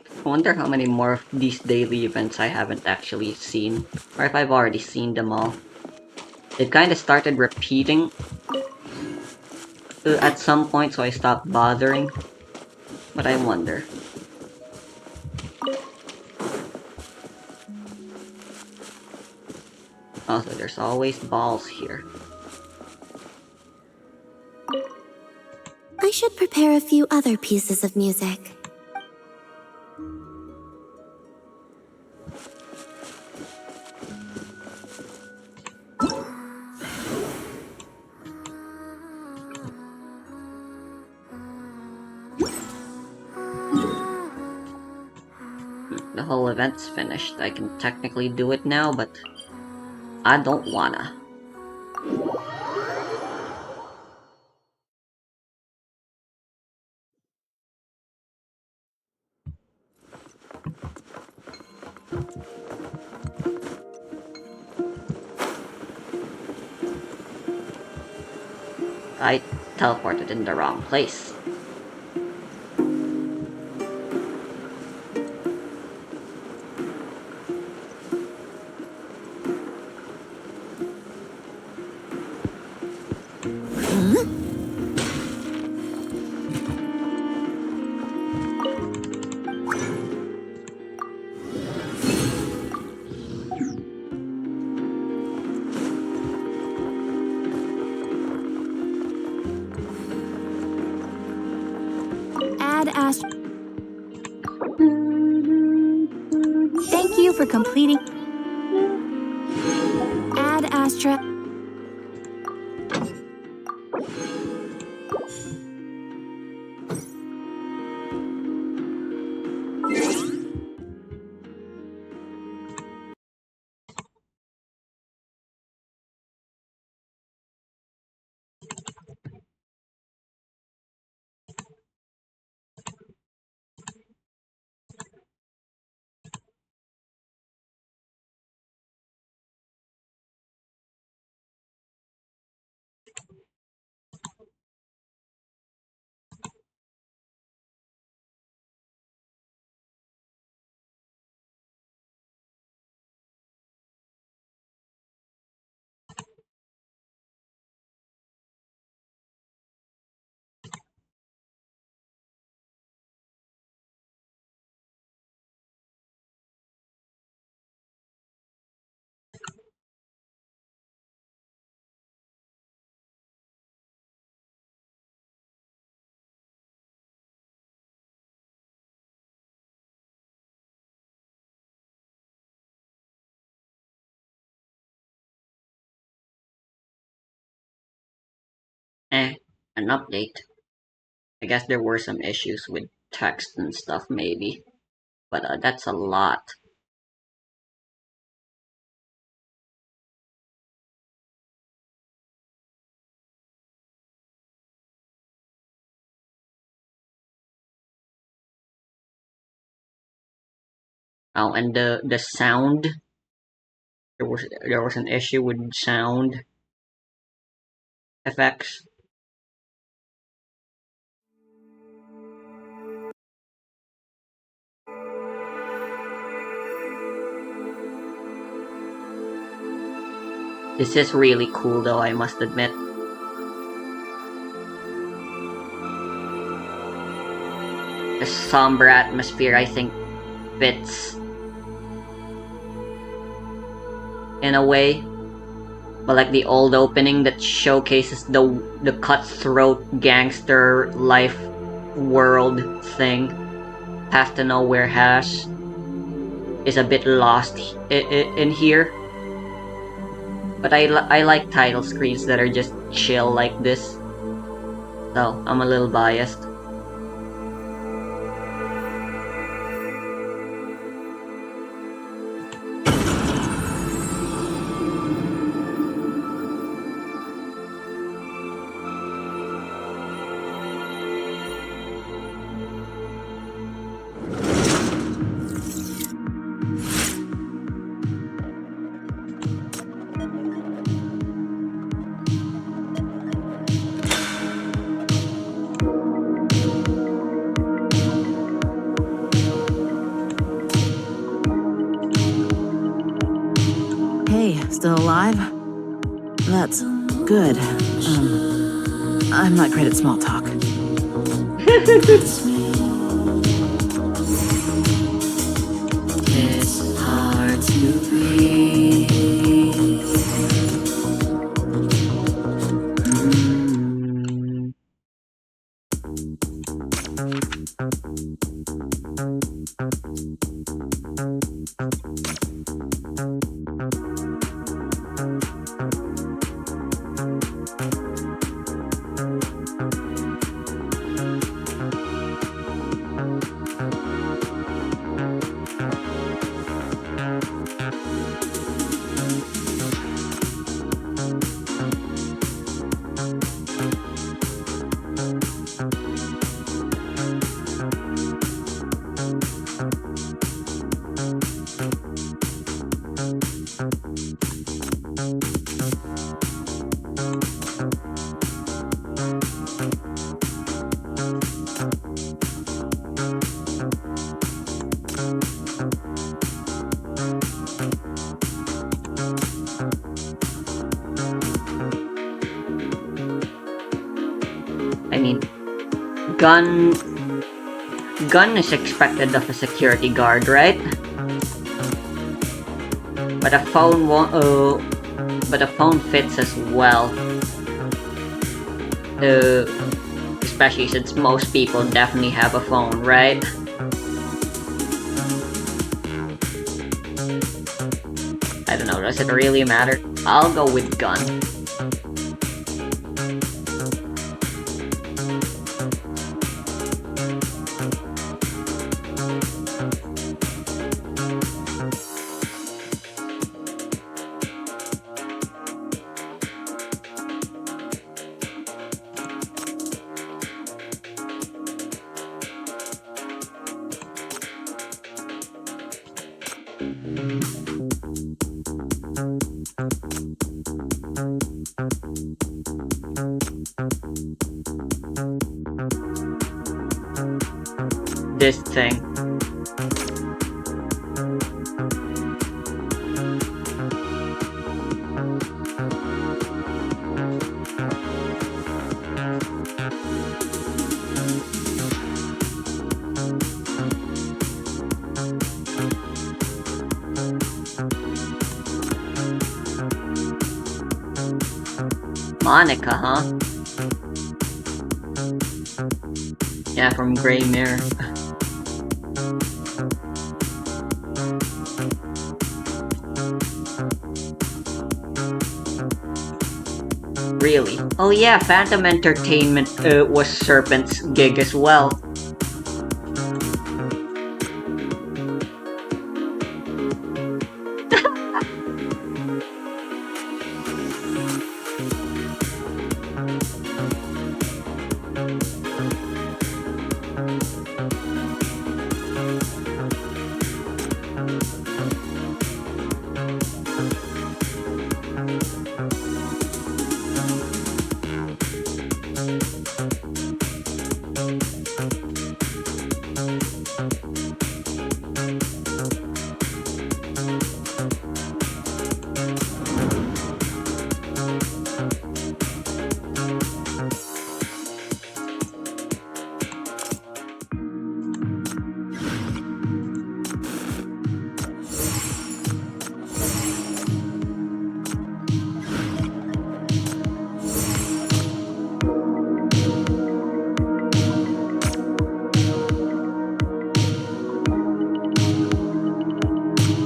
I wonder how many more of these daily events I haven't actually seen, or if I've already seen them all. It kinda started repeating at some point, so I stopped bothering, but I wonder. Also, there's always balls here. I should prepare a few other pieces of music. The whole event's finished. I can technically do it now, but I don't wanna. I teleported in the wrong place. Add Astra. Thank you for completing. Add Astra. An update. I guess there were some issues with text and stuff, maybe. But that's a lot. Oh, and the sound. There was an issue with sound effects. This is really cool, though, I must admit. The somber atmosphere, I think, fits in a way. But like the old opening that showcases the cutthroat gangster life world thing, Path to Nowhere has, is a bit lost in here. But I like title screens that are just chill like this. So I'm a little biased. Hey, still alive? That's good. I'm not great at small talk. It's hard to breathe. I mean, gun is expected of a security guard, right? But a phone won't. But a phone fits as well. Especially since most people definitely have a phone, right? I don't know. Does it really matter? I'll go with gun. This thing. Monica, huh? Yeah, from Grey Mirror. Really? Oh yeah, Phantom Entertainment was Serpent's gig as well.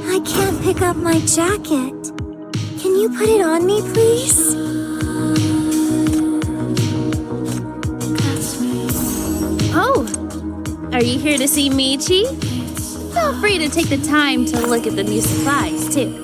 I can't pick up my jacket. Can you put it on me, please? Oh, are you here to see Michi? Feel free to take the time to look at the new supplies, too.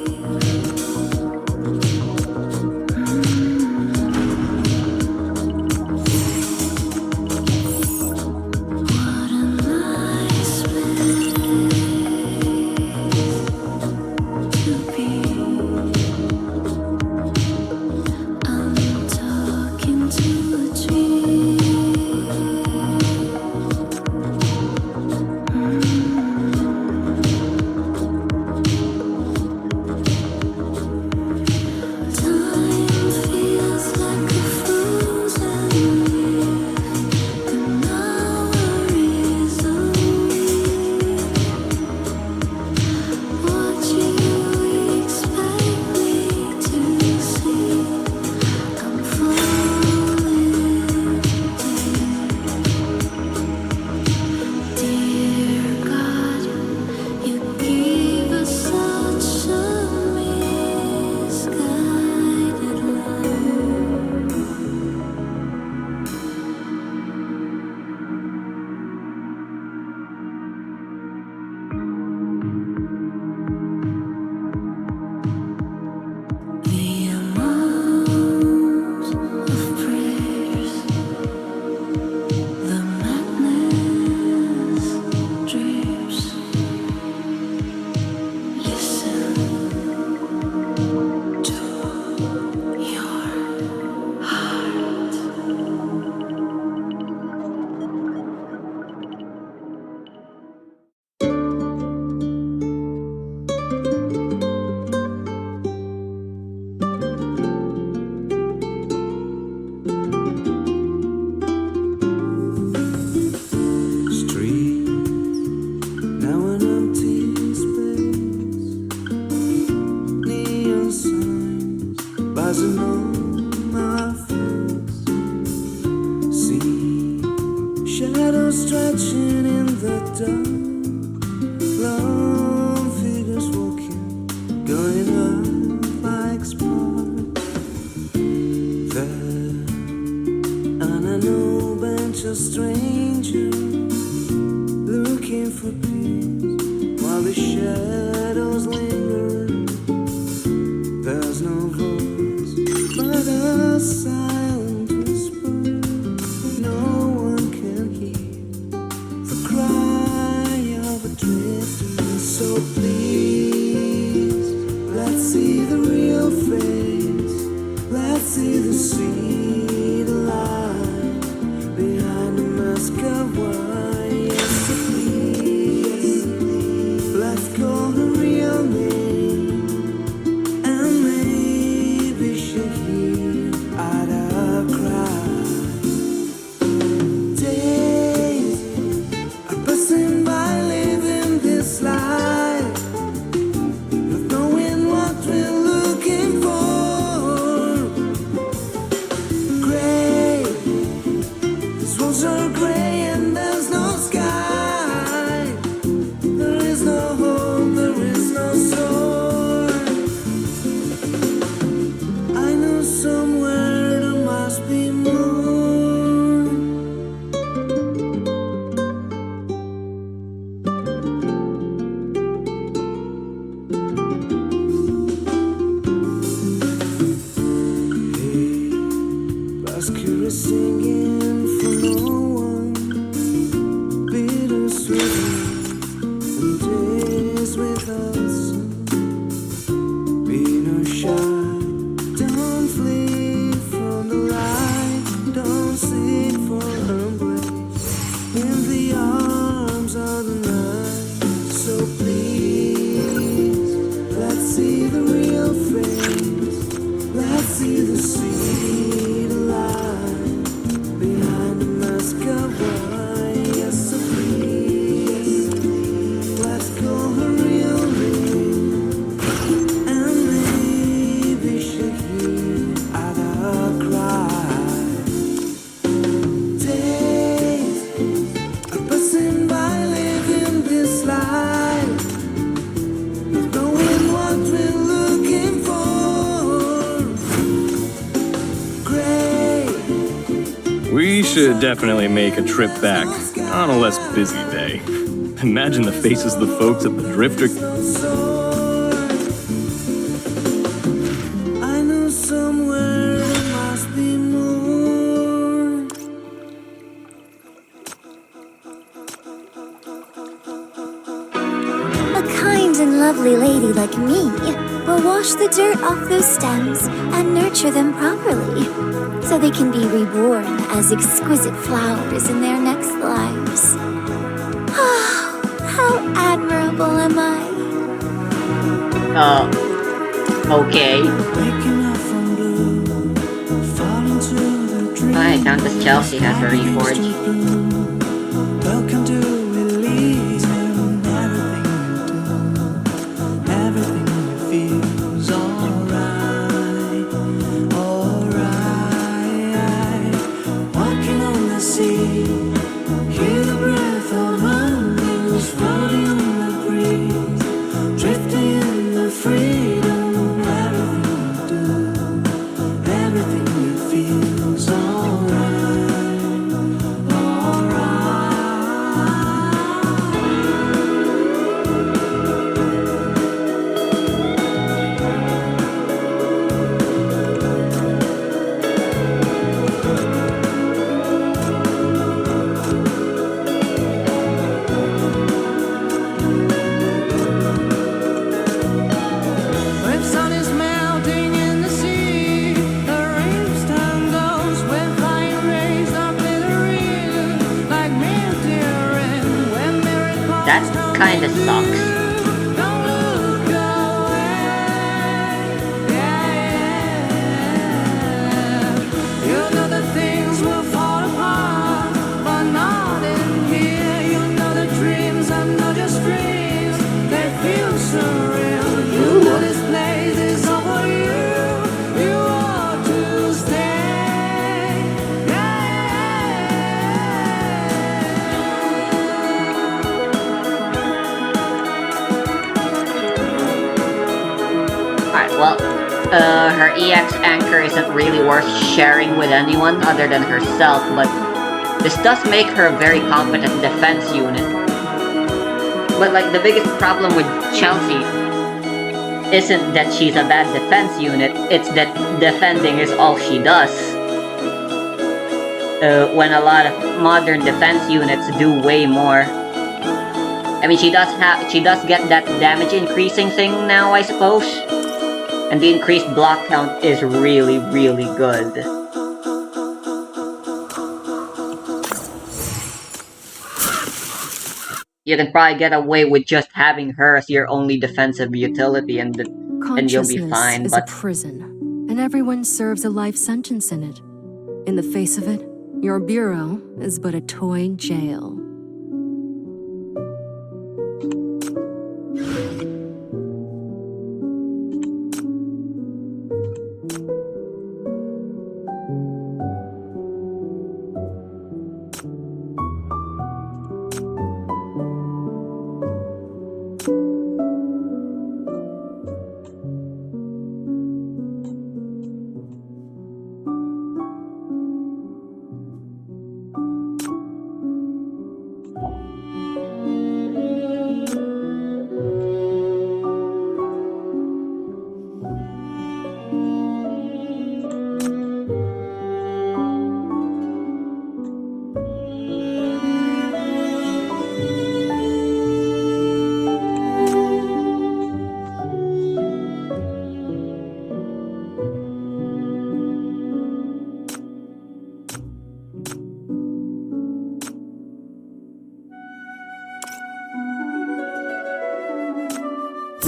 So please, let's see the real face. Let's see the sweet light behind the mask of wine. Yes, so please, let's call her real name, and maybe she'll hear our cry. Days are passing by, living this life, not knowing what we're looking for. Gray, these walls are gray and there's no sky. There is no hope, there is no sword. I know somewhere there must be more. Basket is singing for no one. Bittersweet and days without sun. Be no shy, don't flee from the light. Don't seek for embrace in the arms of the night. So please, let's see the real face. Let's see the sweet light behind the mask of wine. Yes, so please, let's call her real name, and maybe she'll hear our cry. Days are passing by, living this life, not knowing what we're looking for. Gray, We should definitely make a trip back on a less busy day. Imagine the faces of the folks at the Drifter. no sword. I know somewhere there must be more. A kind and lovely lady like me will wash the dirt off those stems and nurture them properly, so they can be reborn as exquisite flowers in their next lives. Oh, how admirable am I? Okay. Waking up from blue, fall into the dream. Alright, down to Chelsea has a reforge. Welcome to release and everything you feels alright, alright. Walking on the sea, hear the breath of winds floating on the breeze, drifting in the freedom. Everything you feels alright, When sun is melting in the sea, the reefs turn ghost when flying rays are glittering like meteor. When miracles That come kinda to sucks. you, don't look away. Yeah. You know that things will fall apart, but not in here. You know the dreams are not just dreams, they feel surreal. You know this place is all for you. You ought to stay. Alright, well, her EX anchor isn't really worth sharing with anyone other than herself, but this does make her a very competent defense unit. But like, the biggest problem with Chelsea isn't that she's a bad defense unit, it's that defending is all she does. When a lot of modern defense units do way more. I mean, she does get that damage increasing thing now, I suppose. And the increased block count is really, really good. You can probably get away with just having her as your only defensive utility and you'll be Consciousness fine, is a but prison, and everyone serves a life sentence in it. In the face of it, your bureau is but a toy jail.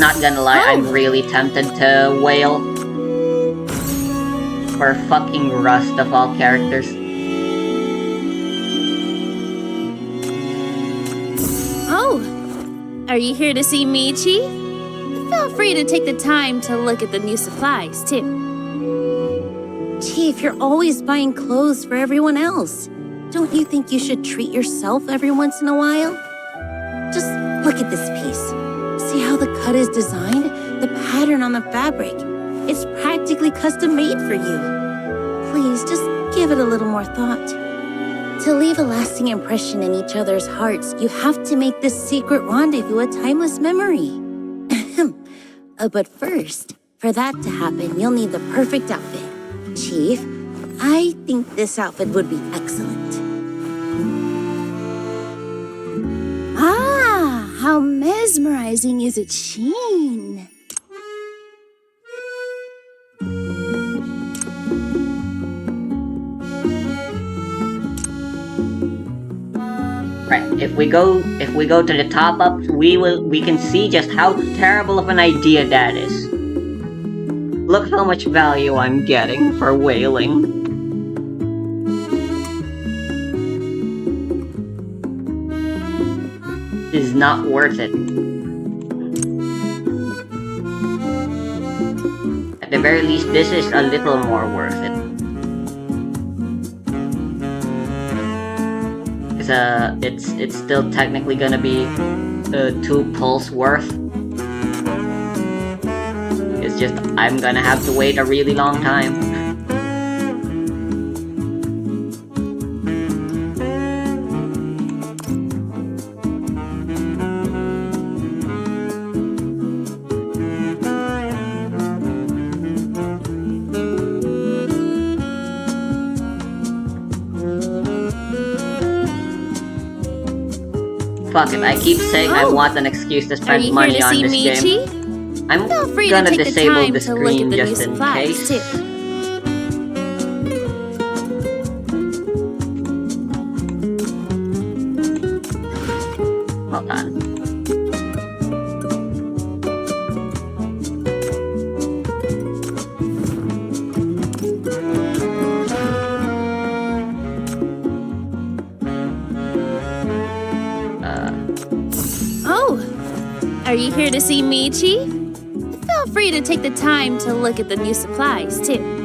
not gonna lie, I'm really tempted to wail. For fucking Rust of all characters. Oh, are you here to see Michi? Feel free to take the time to look at the new supplies, too. Chief, you're always buying clothes for everyone else. Don't you think you should treat yourself every once in a while? Just look at this piece. See how the cut is designed? The pattern on the fabric. It's practically custom made for you. Please, just give it a little more thought. To leave a lasting impression in each other's hearts, you have to make this secret rendezvous a timeless memory. But first, for that to happen, you'll need the perfect outfit. Chief, I think this outfit would be excellent. Ah, how mesmerizing is its sheen. Right, if we go to the top up, we can see just how terrible of an idea that is. Look how much value I'm getting for whaling. Is not worth it. At the very least, this is a little more worth it. It's still technically gonna be 2 pulse worth. It's just I'm gonna have to wait a really long time. Fuck it, I keep saying I want an excuse to spend money on this game. I'm gonna disable the screen just in case. Hold on. Are you here to see Michi? Feel free to take the time to look at the new supplies, too.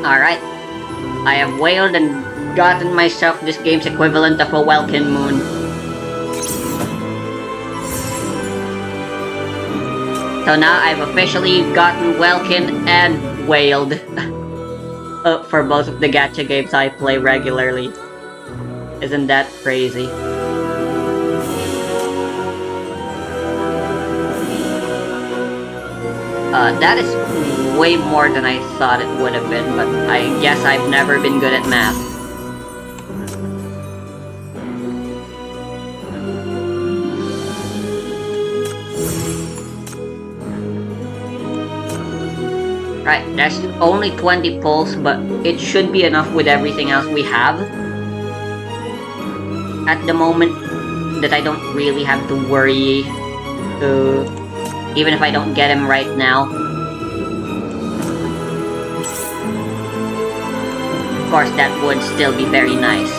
Alright. I have wailed and gotten myself this game's equivalent of a Welkin Moon. So now I've officially gotten Welkin and wailed. For both of the gacha games I play regularly. Isn't that crazy? That is way more than I thought it would have been, but I guess I've never been good at math. Right, that's only 20 pulls, but it should be enough with everything else we have. At the moment, that I don't really have to worry, even if I don't get him right now. Of course, that would still be very nice.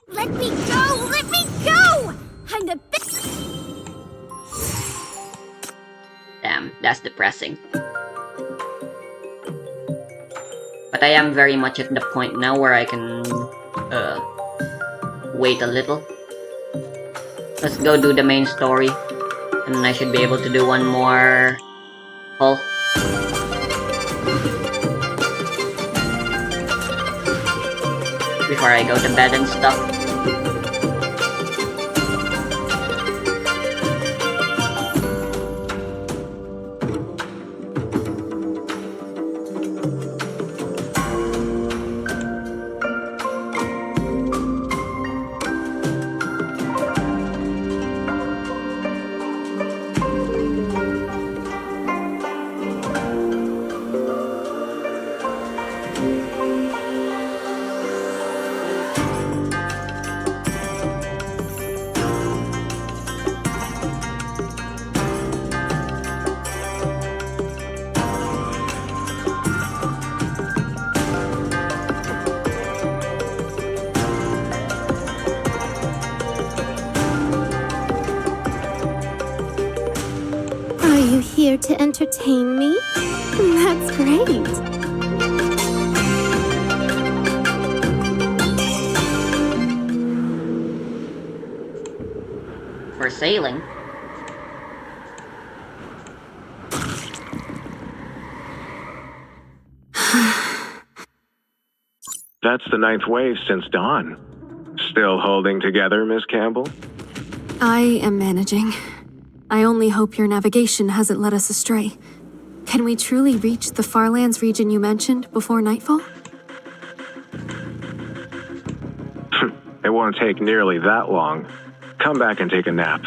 Let me go! Let me go! I'm the best. Damn, that's depressing. But I am very much at the point now where I can, wait a little. Let's go do the main story. And I should be able to do one more pull. Before I go to bed and stuff. Are you here to entertain me? That's great. For sailing. That's the 9th wave since dawn. Still holding together, Miss Campbell? I am managing. I only hope your navigation hasn't led us astray. Can we truly reach the Farlands region you mentioned before nightfall? It won't take nearly that long. Come back and take a nap.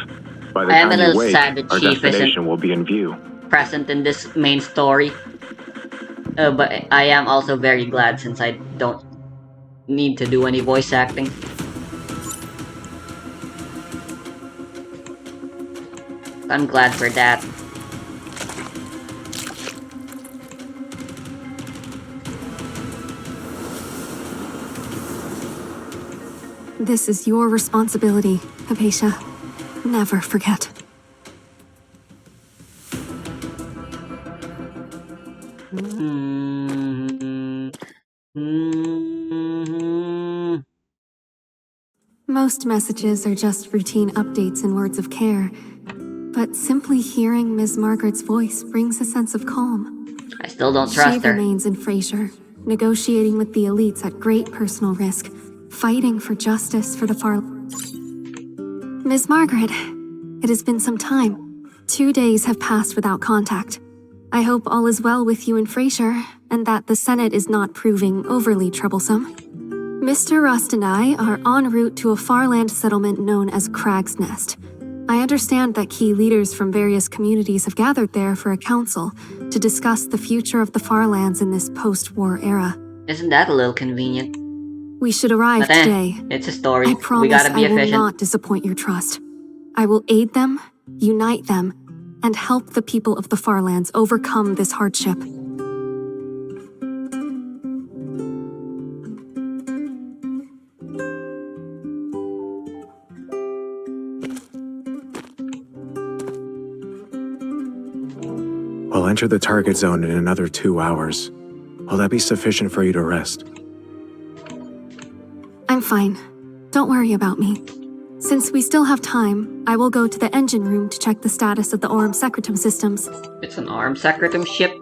By the I am a time you little wake, sad that our Chief destination isn't will be in view. present in this main story. But I am also very glad since I don't need to do any voice acting. I'm glad for that. This is your responsibility, Hypatia. Never forget. Most messages are just routine updates and words of care, but simply hearing Ms. Margaret's voice brings a sense of calm. I still don't She trust her. remains in Frasier, negotiating with the elites at great personal risk, fighting for justice for the far... Ms. Margaret, it has been some time. 2 days have passed without contact. I hope all is well with you and Frasier, and that the Senate is not proving overly troublesome. Mr. Rust and I are en route to a farland settlement known as Crag's Nest. I understand that key leaders from various communities have gathered there for a council to discuss the future of the Farlands in this post-war era. Isn't that a little convenient? We should arrive But today. it's a story. I We promise gotta be I will efficient. not disappoint your trust. I will aid them, unite them, and help the people of the Farlands overcome this hardship. We'll enter the target zone in another 2 hours. Will that be sufficient for you to rest? I'm fine. Don't worry about me. Since we still have time, I will go to the engine room to check the status of the Orb Secretum systems. It's an armed Secretum ship.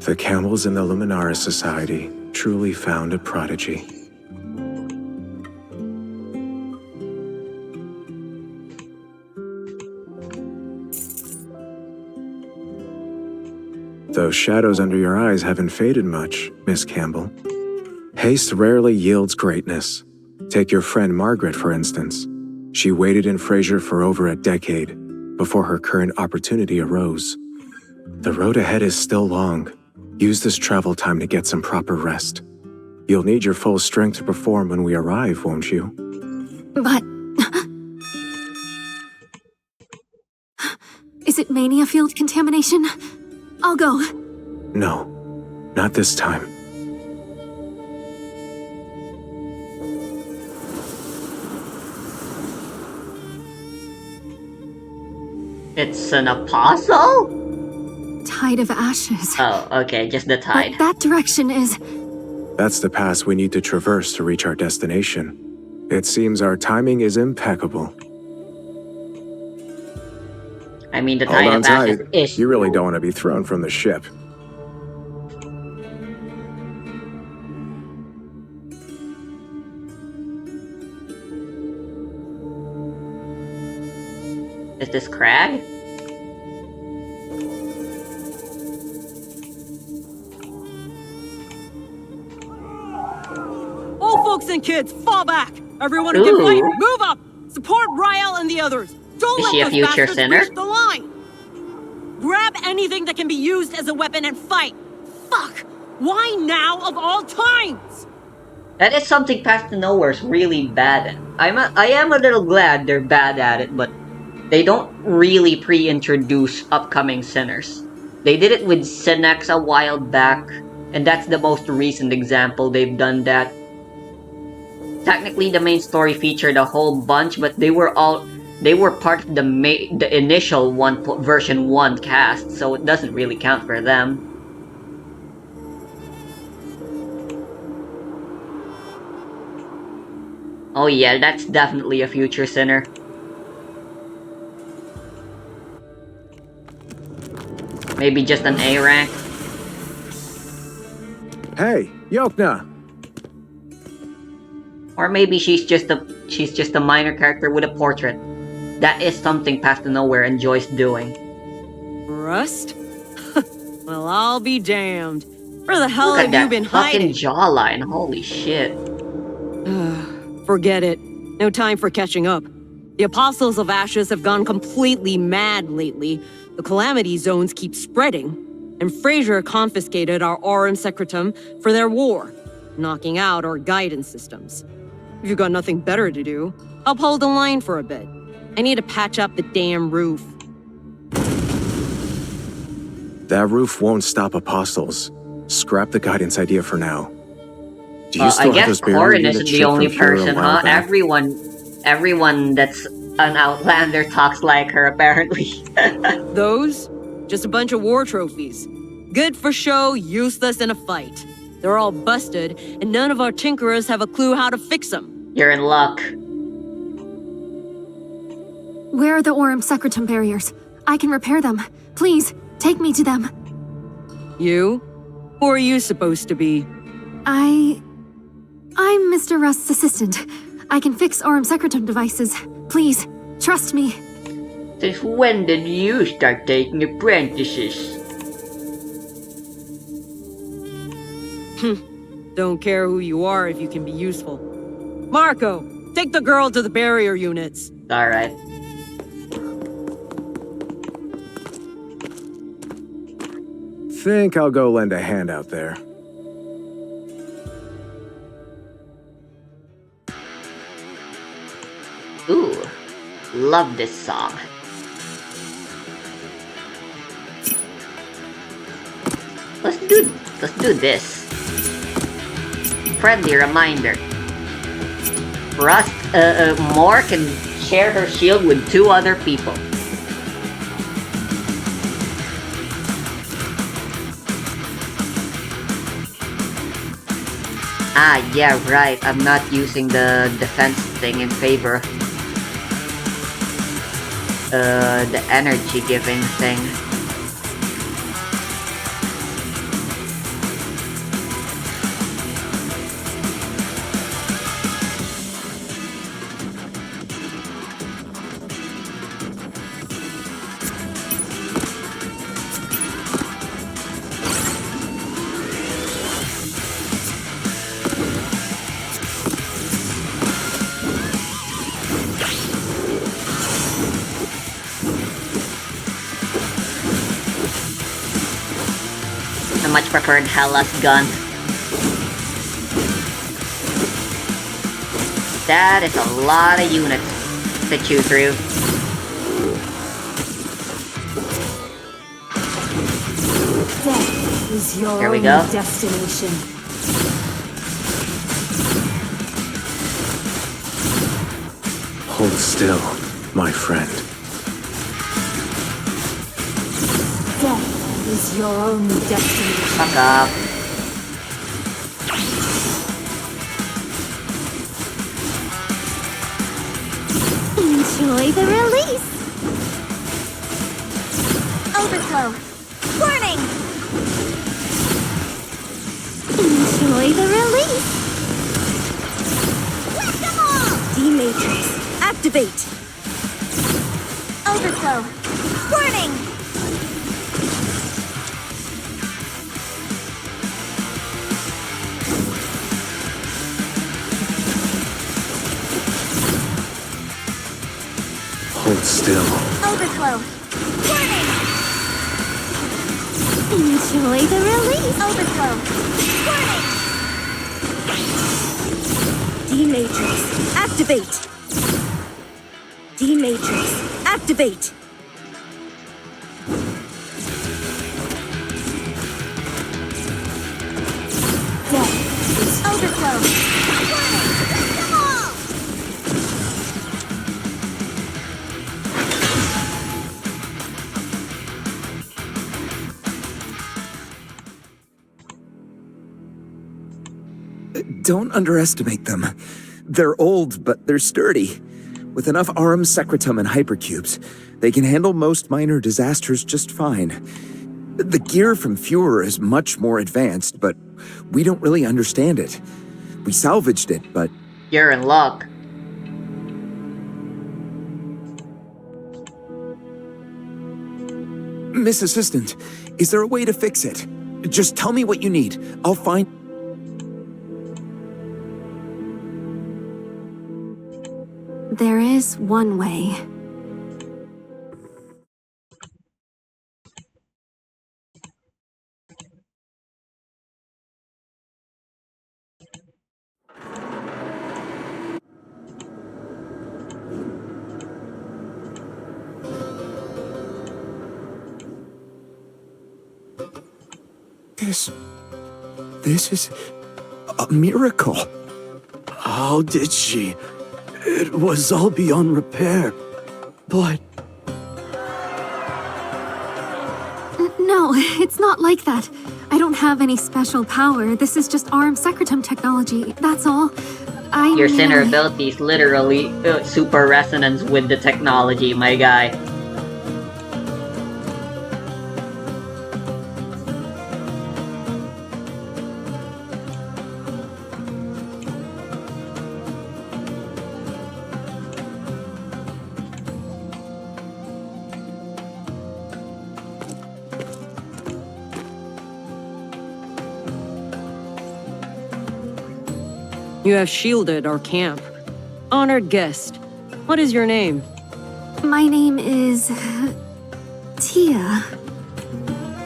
The Campbells in the Luminaris Society truly found a prodigy. Those shadows under your eyes haven't faded much, Miss Campbell. Haste rarely yields greatness. Take your friend Margaret, for instance. She waited in Frasier for over a decade before her current opportunity arose. The road ahead is still long. Use this travel time to get some proper rest. You'll need your full strength to perform when we arrive, won't you? But... Is it mania field contamination? I'll go. No, not this time. It's an apostle? Tide of ashes. Oh, okay, just the tide. But that direction is... That's the pass we need to traverse to reach our destination. It seems our timing is impeccable. I mean, the Hold tide on of ashes tight. is... You really don't want to be thrown from the ship. Is this Crag? All folks and kids, fall back! Everyone who can Ooh. fight, move up! Support Rael and the others! Don't Is let she a those future bastards sinner? reach the line! Grab anything that can be used as a weapon and fight! Fuck! Why now of all times? That is something Path to Nowhere's really bad at. I am a little glad they're bad at it, but they don't really pre-introduce upcoming sinners. They did it with Sinex a while back, and that's the most recent example they've done that. Technically, the main story featured a whole bunch, but they were part of the initial version 1 cast, so it doesn't really count for them. Oh yeah, that's definitely a future sinner. Maybe just an A rank. Hey, Yokna! Or maybe she's just a minor character with a portrait. That is something Path to Nowhere enjoys doing. Rust? Well, I'll be damned. Where the hell Look at have that you been fucking hiding? jawline, holy shit. Forget it. No time for catching up. The Apostles of Ashes have gone completely mad lately. The Calamity Zones keep spreading. And Fraser confiscated our Aurum Secretum for their war, knocking out our guidance systems. If you've got nothing better to do, uphold the line for a bit. I need to patch up the damn roof. That roof won't stop Apostles. Scrap the guidance idea for now. Do you I still have guess those barrier Corin units isn't the shipped only from Hero a person, while huh? back? Everyone that's an Outlander talks like her, apparently. Those? Just a bunch of war trophies. Good for show, useless in a fight. They're all busted, and none of our tinkerers have a clue how to fix them. You're in luck. Where are the Aurum Secretum barriers? I can repair them. Please, take me to them. You? Who are you supposed to be? I'm Mr. Rust's assistant. I can fix Aurum Secretum devices. Please, trust me. Since when did you start taking apprentices? Don't care who you are if you can be useful. Marco, take the girl to the barrier units. Alright. Think I'll go lend a hand out there. Ooh, love this song. Let's do this. Friendly reminder. Rust, Moore can share her shield with 2 other people. Ah, yeah, right. I'm not using the defense thing in favor of the energy giving thing. I much preferred Hella's gun. That is a lot of units to chew through. Death is your Here we only go. destination. Hold still, my friend. Death is your only destination. Fuck up. Enjoy the release! Overflow! Warning! Enjoy the release! Whack-a-mole! D-Matrix, activate! Overflow! Warning! Hold still. Overflow! Warning! Enjoy the release! Overflow! Warning! D-Matrix, activate! D-Matrix, activate! Death is Overflow! Warning! Come on! Don't underestimate them. They're old, but they're sturdy. With enough Aurum Secretum and hypercubes, they can handle most minor disasters just fine. The gear from Fuhrer is much more advanced, but we don't really understand it. We salvaged it, but You're in luck. Miss Assistant, is there a way to fix it? Just tell me what you need. I'll find... There is one way. This is a miracle. How did she? It was all beyond repair. But... No, it's not like that. I don't have any special power. This is just Arum Secretum technology, that's all. Your sinner ability is literally super resonance with the technology, my guy. You have shielded our camp. Honored guest, what is your name? My name is... Tia.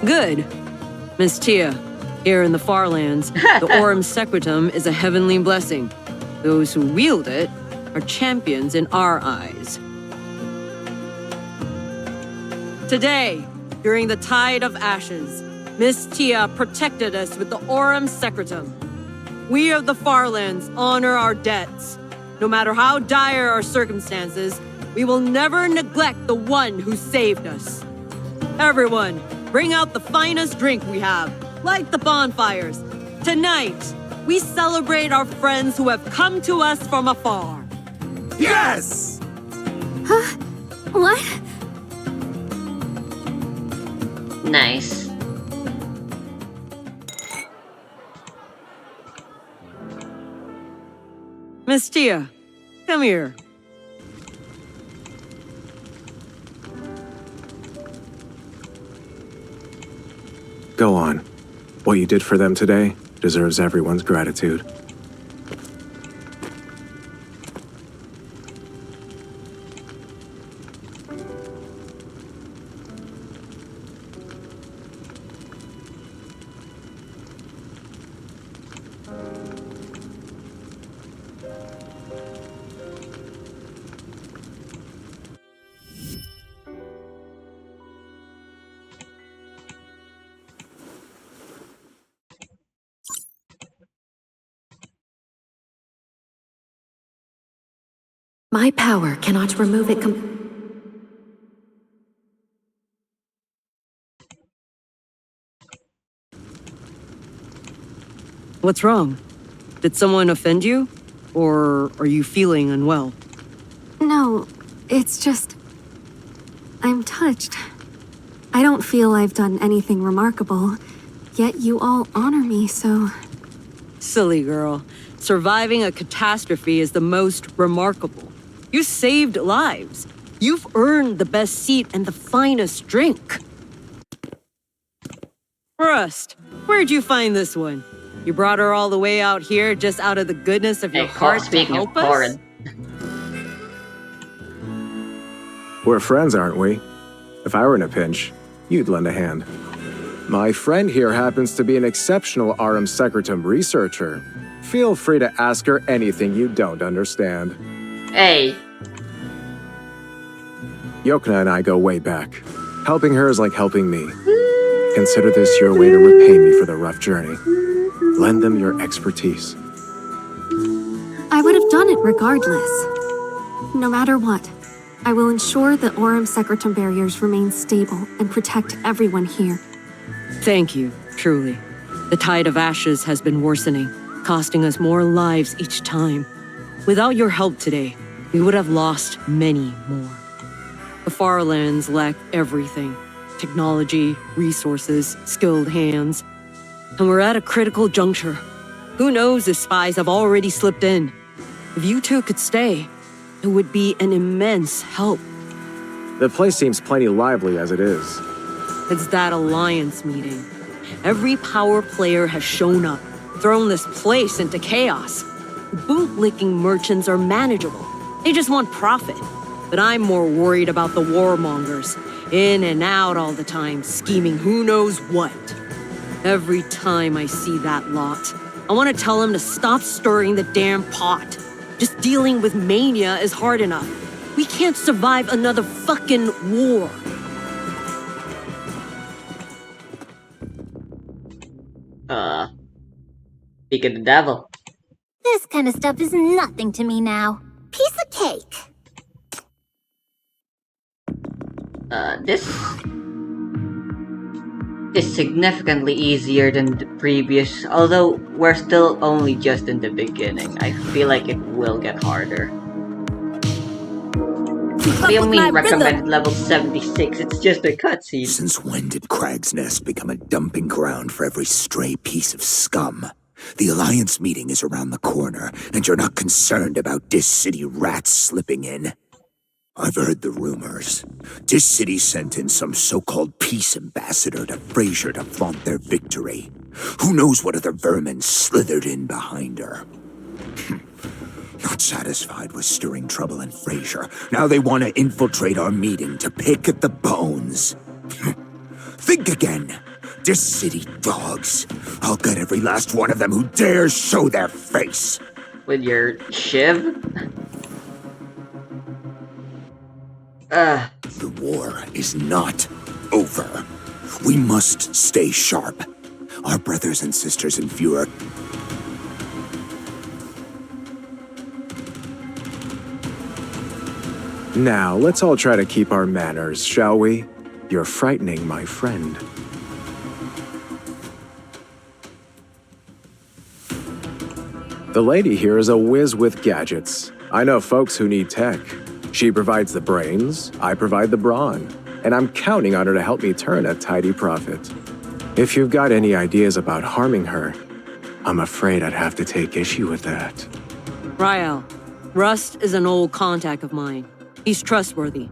Good. Miss Tia, here in the Farlands, the Aurum Secretum is a heavenly blessing. Those who wield it are champions in our eyes. Today, during the Tide of Ashes, Miss Tia protected us with the Aurum Secretum. We of the Farlands honor our debts. No matter how dire our circumstances, we will never neglect the one who saved us. Everyone, bring out the finest drink we have. Light the bonfires. Tonight, we celebrate our friends who have come to us from afar. Yes! Huh? What? Nice. Miss Tia, come here. Go on. What you did for them today deserves everyone's gratitude. My power cannot remove it What's wrong? Did someone offend you? Or are you feeling unwell? No, it's just... I'm touched. I don't feel I've done anything remarkable, yet you all honor me, so... Silly girl. Surviving a catastrophe is the most remarkable. You saved lives. You've earned the best seat and the finest drink. Rust, where'd you find this one? You brought her all the way out here just out of the goodness of your heart to help us? We're friends, aren't we? If I were in a pinch, you'd lend a hand. My friend here happens to be an exceptional Aurum Secretum researcher. Feel free to ask her anything you don't understand. Hey. Yokna and I go way back. Helping her is like helping me. Consider this your way to repay me for the rough journey. Lend them your expertise. I would have done it regardless. No matter what, I will ensure the Aurum Secretum barriers remain stable and protect everyone here. Thank you, truly. The Tide of Ashes has been worsening, costing us more lives each time. Without your help today, we would have lost many more. The Farlands lack everything. Technology, resources, skilled hands. And we're at a critical juncture. Who knows if spies have already slipped in? If you two could stay, it would be an immense help. The place seems plenty lively as it is. It's that alliance meeting. Every power player has shown up, thrown this place into chaos. The bootlicking merchants are manageable. They just want profit. But I'm more worried about the warmongers, in and out all the time, scheming who knows what. Every time I see that lot, I want to tell them to stop stirring the damn pot. Just dealing with mania is hard enough. We can't survive another fucking war. Speak of the devil. This kind of stuff is nothing to me now. Piece of cake. This is significantly easier than the previous, although we're still only just in the beginning. I feel like it will get harder. What do you mean recommended level 76? It's just a cutscene. Since when did Crag's Nest become a dumping ground for every stray piece of scum? The Alliance meeting is around the corner, and you're not concerned about Dis City rats slipping in. I've heard the rumors. Dis City sent in some so-called peace ambassador to Frasier to flaunt their victory. Who knows what other vermin slithered in behind her? Not satisfied with stirring trouble in Frasier, now they want to infiltrate our meeting to pick at the bones. Think again. Dis City dogs. I'll get every last one of them who dares show their face. With your shiv? The war is not over. We must stay sharp. Our brothers and sisters in Fuhrer. Now, let's all try to keep our manners, shall we? You're frightening my friend. The lady here is a whiz with gadgets. I know folks who need tech. She provides the brains, I provide the brawn, and I'm counting on her to help me turn a tidy profit. If you've got any ideas about harming her, I'm afraid I'd have to take issue with that. Rael, Rust is an old contact of mine. He's trustworthy.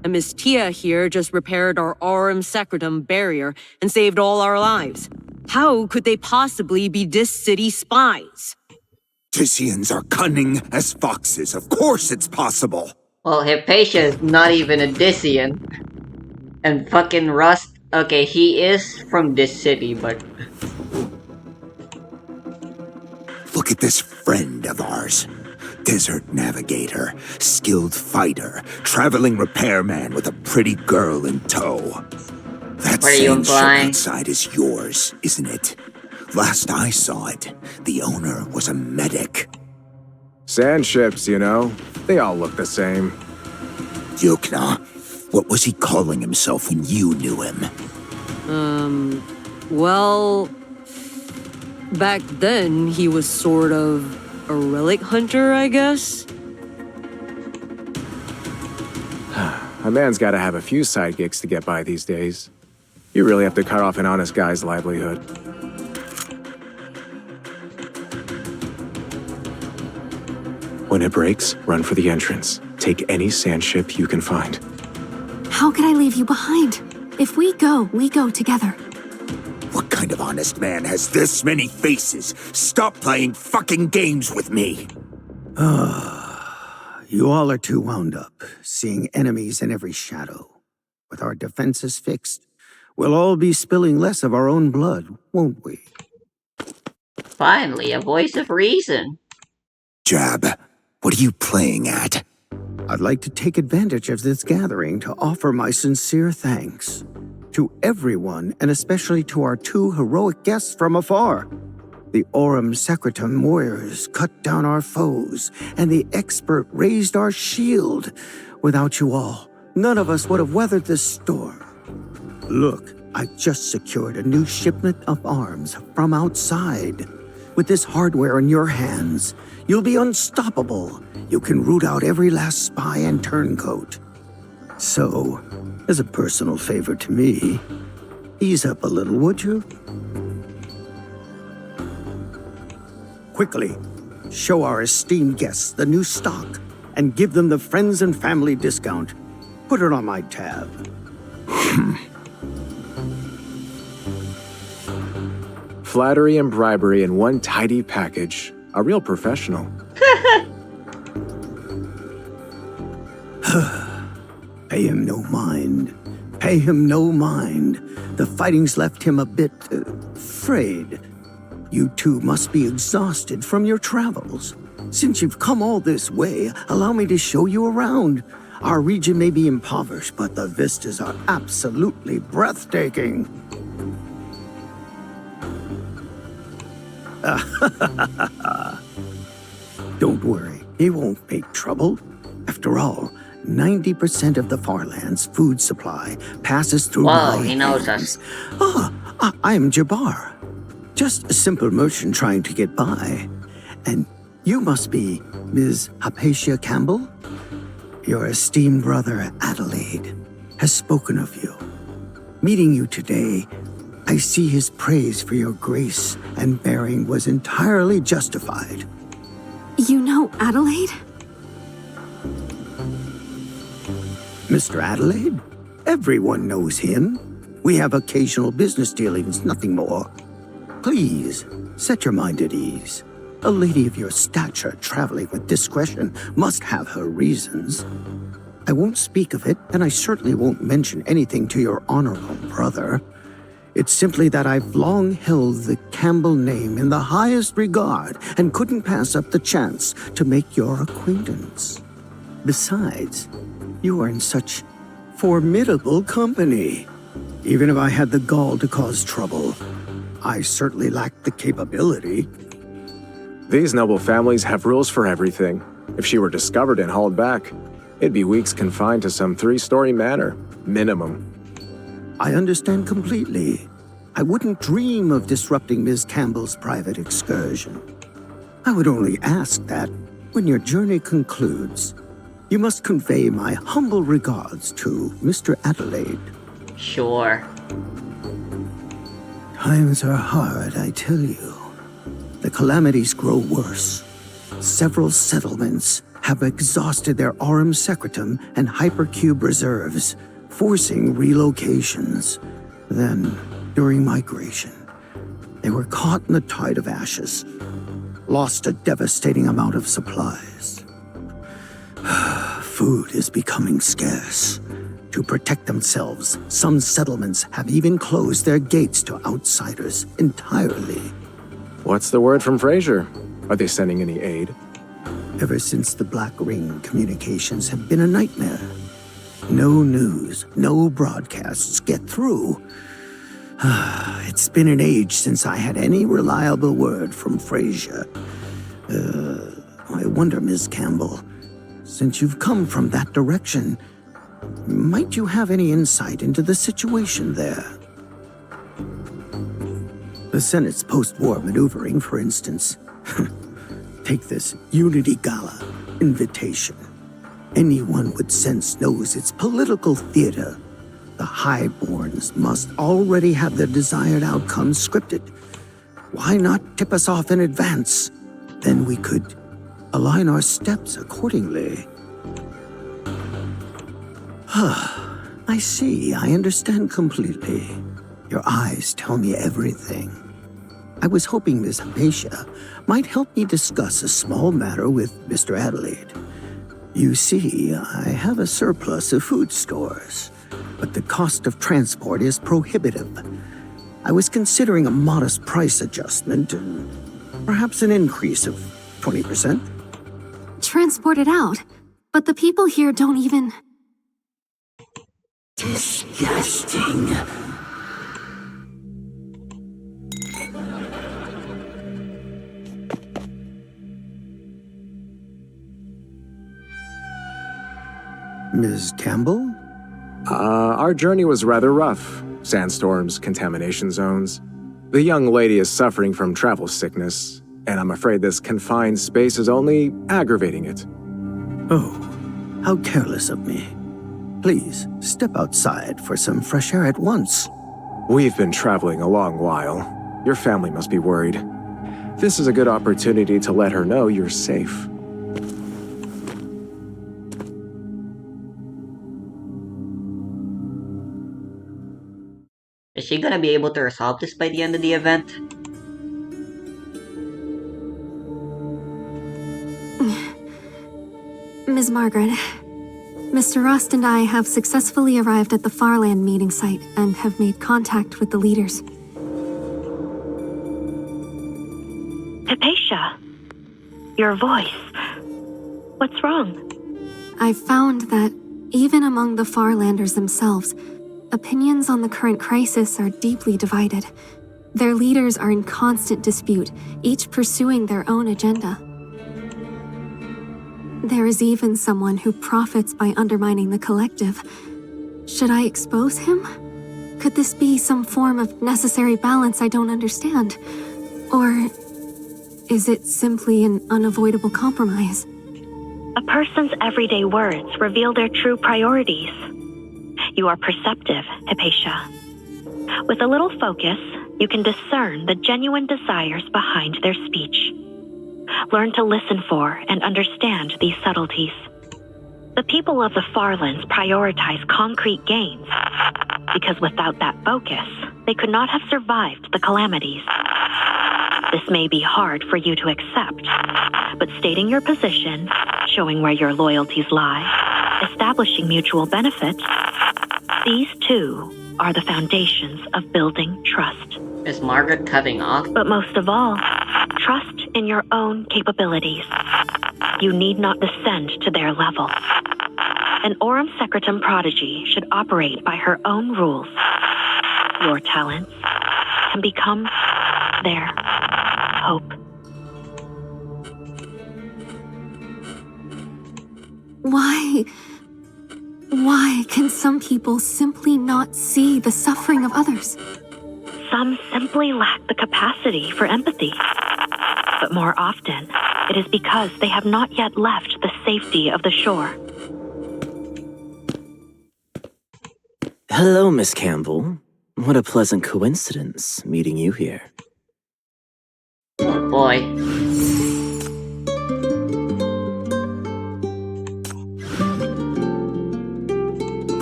And Miss Tia here just repaired our Aurum Secretum barrier and saved all our lives. How could they possibly be Dis City spies? Tissians are cunning as foxes. Of course it's possible. Well, Hypatia is not even a Dissian. And fucking Rust, okay, he is from this city, but... Look at this friend of ours. Desert navigator, skilled fighter, traveling repairman with a pretty girl in tow. That same ship outside is yours, isn't it? Last I saw it, the owner was a medic. Sand ships, you know. They all look the same. Yukna, what was he calling himself when you knew him? Well... Back then, he was sort of a relic hunter, I guess? A man's gotta have a few side gigs to get by these days. You really have to cut off an honest guy's livelihood. When it breaks, run for the entrance. Take any sand ship you can find. How could I leave you behind? If we go together. What kind of honest man has this many faces? Stop playing fucking games with me! You all are too wound up, seeing enemies in every shadow. With our defenses fixed, we'll all be spilling less of our own blood, won't we? Finally, a voice of reason. Jab, what are you playing at? I'd like to take advantage of this gathering to offer my sincere thanks. To everyone, and especially to our two heroic guests from afar. The Aurum Secretum warriors cut down our foes, and the expert raised our shield. Without you all, none of us would have weathered this storm. Look, I just secured a new shipment of arms from outside. With this hardware in your hands, you'll be unstoppable. You can root out every last spy and turncoat. So, as a personal favor to me, ease up a little, would you? Quickly, show our esteemed guests the new stock and give them the friends and family discount. Put it on my tab. Flattery and bribery in one tidy package. A real professional. Pay him no mind. Pay him no mind. The fighting's left him a bit frayed. You two must be exhausted from your travels. Since you've come all this way, allow me to show you around. Our region may be impoverished, but the vistas are absolutely breathtaking. Don't worry, he won't make trouble. After all, 90% of the Farland's food supply passes through Whoa, my he knows hands. us. I am Jabbar. Just a simple merchant trying to get by. And you must be Ms. Hypatia Campbell? Your esteemed brother, Adelaide, has spoken of you. Meeting you today, I see his praise for your grace and bearing was entirely justified. You know Adelaide? Mr. Adelaide? Everyone knows him. We have occasional business dealings, nothing more. Please, set your mind at ease. A lady of your stature traveling with discretion must have her reasons. I won't speak of it, and I certainly won't mention anything to your honorable brother. It's simply that I've long held the Campbell name in the highest regard and couldn't pass up the chance to make your acquaintance. Besides, you are in such formidable company. Even if I had the gall to cause trouble, I certainly lack the capability. These noble families have rules for everything. If she were discovered and hauled back, it'd be weeks confined to some 3-story manor, minimum. I understand completely. I wouldn't dream of disrupting Ms. Campbell's private excursion. I would only ask that, when your journey concludes, you must convey my humble regards to Mr. Adelaide. Sure. Times are hard, I tell you. The calamities grow worse. Several settlements have exhausted their aurum secretum and hypercube reserves, forcing relocations. Then, during migration, they were caught in the tide of ashes, lost a devastating amount of supplies. Food is becoming scarce. To protect themselves, some settlements have even closed their gates to outsiders entirely. What's the word from Fraser? Are they sending any aid? Ever since the Black Ring, communications have been a nightmare. No news, no broadcasts get through. It's been an age since I had any reliable word from Fraser. I wonder, Ms. Campbell, since you've come from that direction, might you have any insight into the situation there? The Senate's post-war maneuvering, for instance. Take this Unity Gala invitation. Anyone with sense knows it's political theater. The highborns must already have their desired outcome scripted. Why not tip us off in advance? Then we could align our steps accordingly. I see. I understand completely. Your eyes tell me everything. I was hoping Miss Hypatia might help me discuss a small matter with Mr. Adelaide. You see, I have a surplus of food stores, but the cost of transport is prohibitive. I was considering a modest price adjustment and perhaps an increase of 20%. Transport it out, but the people here don't even... Disgusting. Ms. Campbell? Our journey was rather rough. Sandstorms, contamination zones. The young lady is suffering from travel sickness, and I'm afraid this confined space is only aggravating it. Oh, how careless of me. Please, step outside for some fresh air at once. We've been traveling a long while. Your family must be worried. This is a good opportunity to let her know you're safe. Is she gonna be able to resolve this by the end of the event? Ms. Margaret, Mr. Rust and I have successfully arrived at the Farland meeting site and have made contact with the leaders. Hypatia, your voice. What's wrong? I've found that, even among the Farlanders themselves, opinions on the current crisis are deeply divided. Their leaders are in constant dispute, each pursuing their own agenda. There is even someone who profits by undermining the collective. Should I expose him? Could this be some form of necessary balance I don't understand? Or is it simply an unavoidable compromise? A person's everyday words reveal their true priorities. You are perceptive, Hypatia. With a little focus, you can discern the genuine desires behind their speech. Learn to listen for and understand these subtleties. The people of the Farlands prioritize concrete gains, because without that focus, they could not have survived the calamities. This may be hard for you to accept, but stating your position, showing where your loyalties lie, establishing mutual benefit, these two are the foundations of building trust. Is Margaret cutting off? But most of all, trust in your own capabilities. You need not descend to their level. An Aurum Secretum prodigy should operate by her own rules. Your talents can become their hope. Why can some people simply not see the suffering of others? Some simply lack the capacity for empathy. But more often, it is because they have not yet left the safety of the shore. Hello, Miss Campbell. What a pleasant coincidence, meeting you here. Oh boy.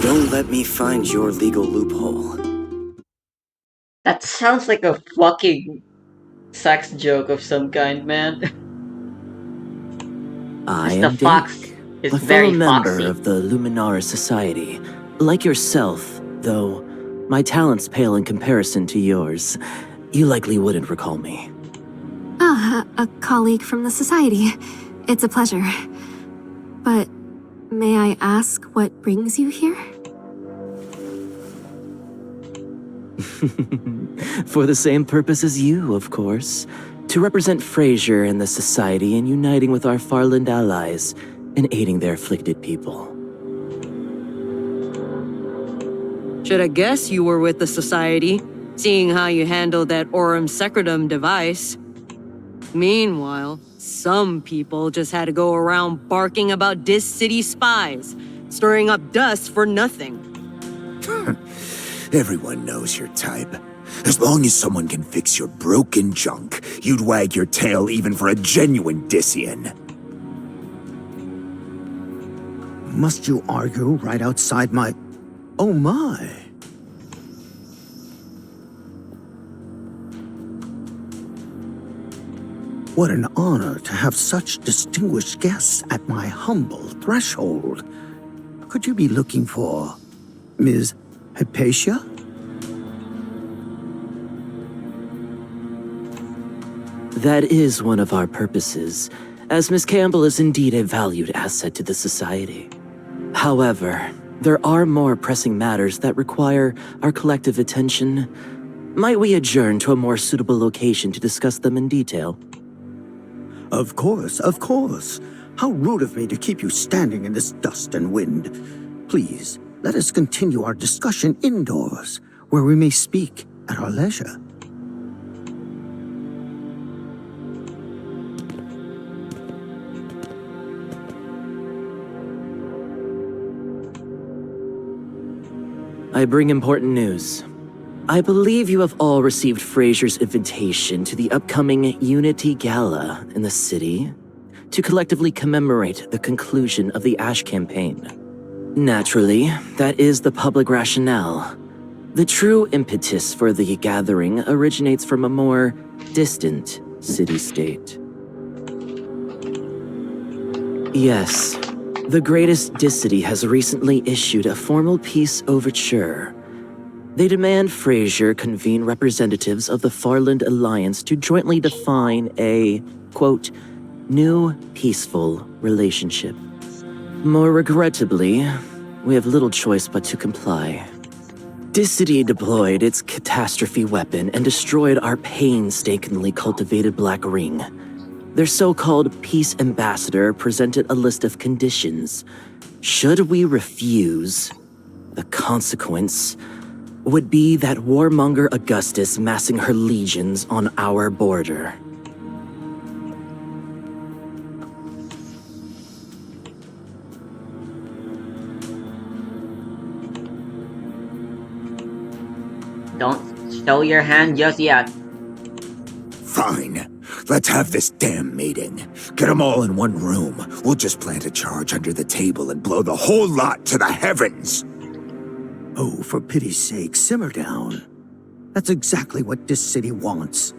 Don't let me find your legal loophole. That sounds like a fucking sex joke of some kind, man. I The am fox Dake, is a very fellow member foxy. of the Luminaris Society. Like yourself, though my talents pale in comparison to yours. You likely wouldn't recall me. Ah, a colleague from the Society. It's a pleasure. But may I ask what brings you here? For the same purpose as you, of course. To represent Fraser and the Society in uniting with our Farland allies and aiding their afflicted people. Should I guess you were with the Society, seeing how you handled that Aurum Secretum device? Meanwhile, some people just had to go around barking about Dis City spies, stirring up dust for nothing. Everyone knows your type. As long as someone can fix your broken junk, you'd wag your tail even for a genuine Dissian. Must you argue right outside my... Oh my. What an honor to have such distinguished guests at my humble threshold. Could you be looking for Ms. Hypatia? That is one of our purposes, as Miss Campbell is indeed a valued asset to the Society. However, there are more pressing matters that require our collective attention. Might we adjourn to a more suitable location to discuss them in detail? Of course, of course. How rude of me to keep you standing in this dust and wind. Please, let us continue our discussion indoors, where we may speak at our leisure. I bring important news. I believe you have all received Frazier's invitation to the upcoming Unity Gala in the city to collectively commemorate the conclusion of the Ash campaign. Naturally, that is the public rationale. The true impetus for the gathering originates from a more distant city-state. Yes, the greatest Dicity has recently issued a formal peace overture. They demand Frazier convene representatives of the Farland Alliance to jointly define a, quote, new peaceful relationship. More regrettably, we have little choice but to comply. Dicity deployed its catastrophe weapon and destroyed our painstakingly cultivated Black Ring. Their so-called peace ambassador presented a list of conditions. Should we refuse, the consequence would be that warmonger Augustus massing her legions on our border. Don't show your hand just yet. Fine. Let's have this damn meeting. Get them all in one room. We'll just plant a charge under the table and blow the whole lot to the heavens. Oh, for pity's sake, simmer down. That's exactly what this city wants.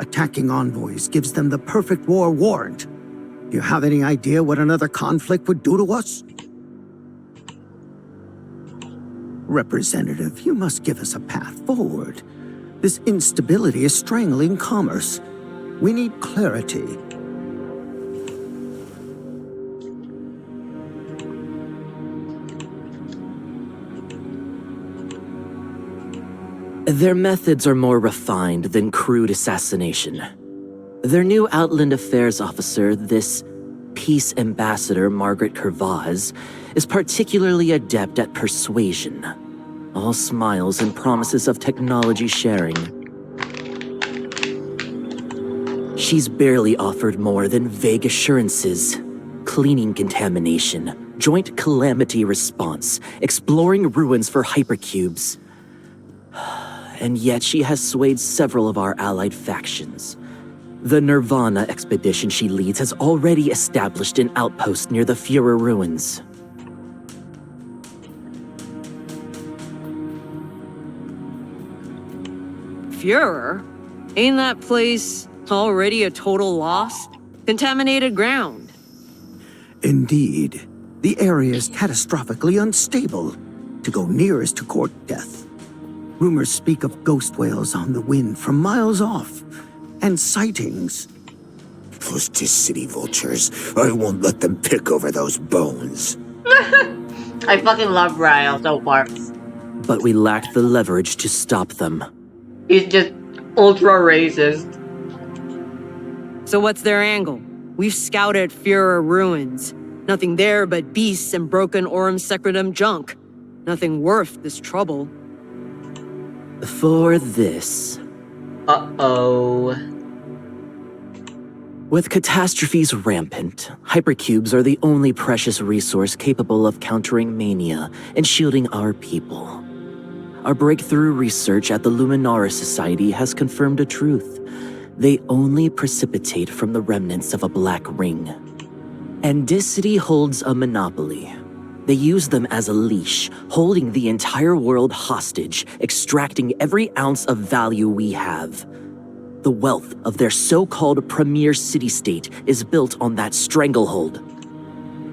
Attacking envoys gives them the perfect war warrant. Do you have any idea what another conflict would do to us? Representative, you must give us a path forward. This instability is strangling commerce. We need clarity. Their methods are more refined than crude assassination. Their new Outland Affairs officer, this peace ambassador Margaret Kervaz, is particularly adept at persuasion. All smiles and promises of technology sharing. She's barely offered more than vague assurances. Cleaning contamination, joint calamity response, exploring ruins for hypercubes. And yet she has swayed several of our allied factions. The Nirvana expedition she leads has already established an outpost near the Führer ruins. Führer? Ain't that place already a total loss? Contaminated ground. Indeed. The area is catastrophically unstable. To go near is to court death. Rumors speak of ghost whales on the wind from miles off, and sightings. Those city vultures. I won't let them pick over those bones. I fucking love Ryle so far. But we lack the leverage to stop them. He's just ultra racist. So what's their angle? We've scouted Führer ruins. Nothing there but beasts and broken Aurum Secretum junk. Nothing worth this trouble. For this. Uh-oh. With catastrophes rampant, hypercubes are the only precious resource capable of countering mania and shielding our people. Our breakthrough research at the Luminaris Society has confirmed a truth. They only precipitate from the remnants of a black ring. And Dicity holds a monopoly. They use them as a leash, holding the entire world hostage, extracting every ounce of value we have. The wealth of their so-called premier city-state is built on that stranglehold.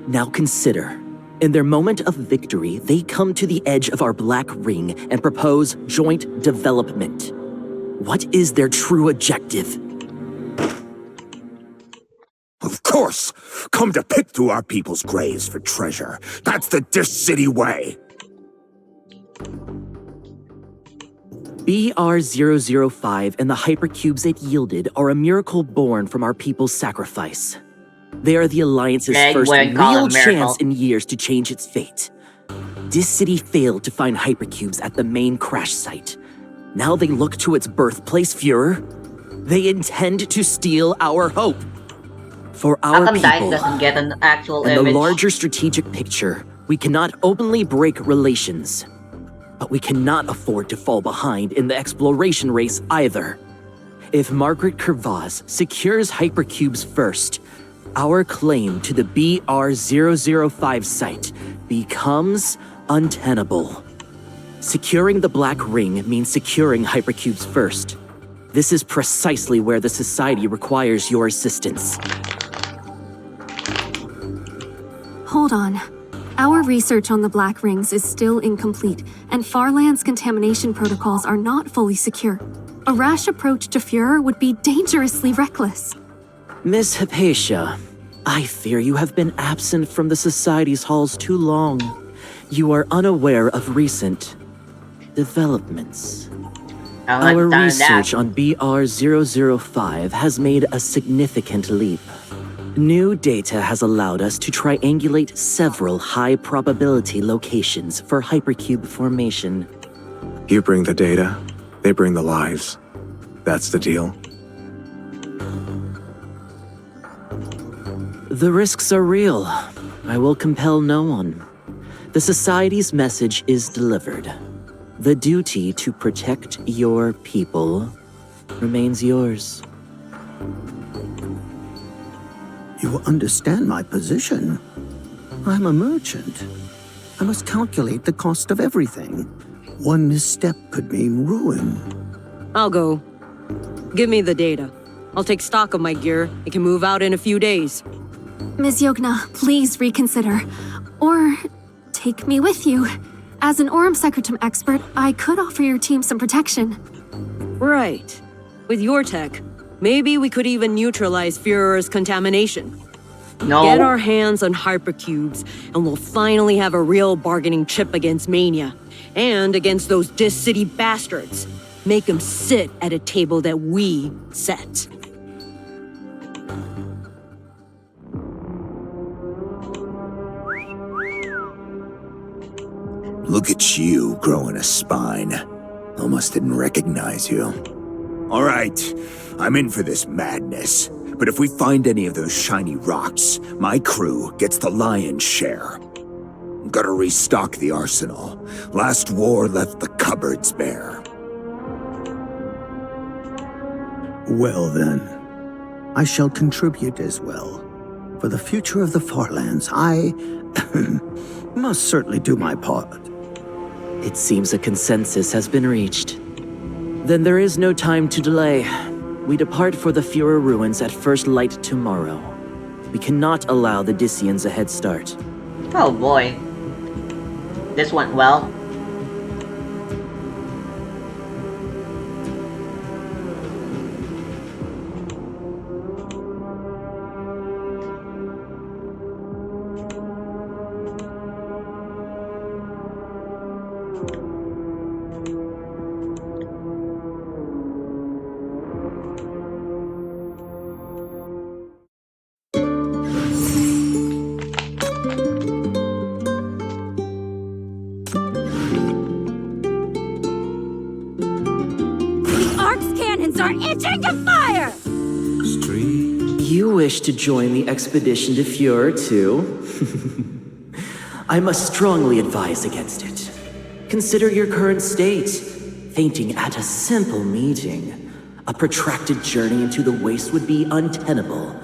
Now consider, in their moment of victory, they come to the edge of our black ring and propose joint development. What is their true objective? Of course! Come to pick through our people's graves for treasure. That's the Dicity way! BR-005 and the hypercubes it yielded are a miracle born from our people's sacrifice. They are the Alliance's first real chance in years to change its fate. Dicity failed to find hypercubes at the main crash site. Now they look to its birthplace, Führer. They intend to steal our hope. For our people, doesn't get an actual in image? the larger strategic picture, we cannot openly break relations. but we cannot afford to fall behind in the exploration race either. If Margaret Kervaz secures hypercubes first, our claim to the BR-005 site becomes untenable. Securing the Black Ring means securing hypercubes first. This is precisely where the Society requires your assistance. Hold on. Our research on the Black Rings is still incomplete, and Farland's contamination protocols are not fully secure. A rash approach to Führer would be dangerously reckless. Miss Hypatia, I fear you have been absent from the Society's halls too long. You are unaware of recent developments. Our research on BR-005 has made a significant leap. New data has allowed us to triangulate several high-probability locations for hypercube formation. You bring the data, they bring the lives. That's the deal. The risks are real. I will compel no one. The Society's message is delivered. The duty to protect your people remains yours. You understand my position. I'm a merchant. I must calculate the cost of everything. One misstep could mean ruin. I'll go. Give me the data. I'll take stock of my gear. It can move out in a few days. Ms. Yogna, please reconsider. Or take me with you. As an Aurum Secretum expert, I could offer your team some protection. Right. With your tech, maybe we could even neutralize Führer's contamination. No. Get our hands on hypercubes, and we'll finally have a real bargaining chip against Mania. And against those Dis City bastards. Make them sit at a table that we set. Look at you growing a spine. Almost didn't recognize you. All right, I'm in for this madness. But if we find any of those shiny rocks, my crew gets the lion's share. Gotta restock the arsenal. Last war left the cupboards bare. Well then, I shall contribute as well. For the future of the Farlands, I must certainly do my part. It seems a consensus has been reached. Then there is no time to delay. We depart for the Führer ruins at first light tomorrow. We cannot allow the Dissians a head start. Oh boy. This went well. Are itching to fire! You wish to join the expedition to Führer, too? I must strongly advise against it. Consider your current state. Fainting at a simple meeting. A protracted journey into the waste would be untenable.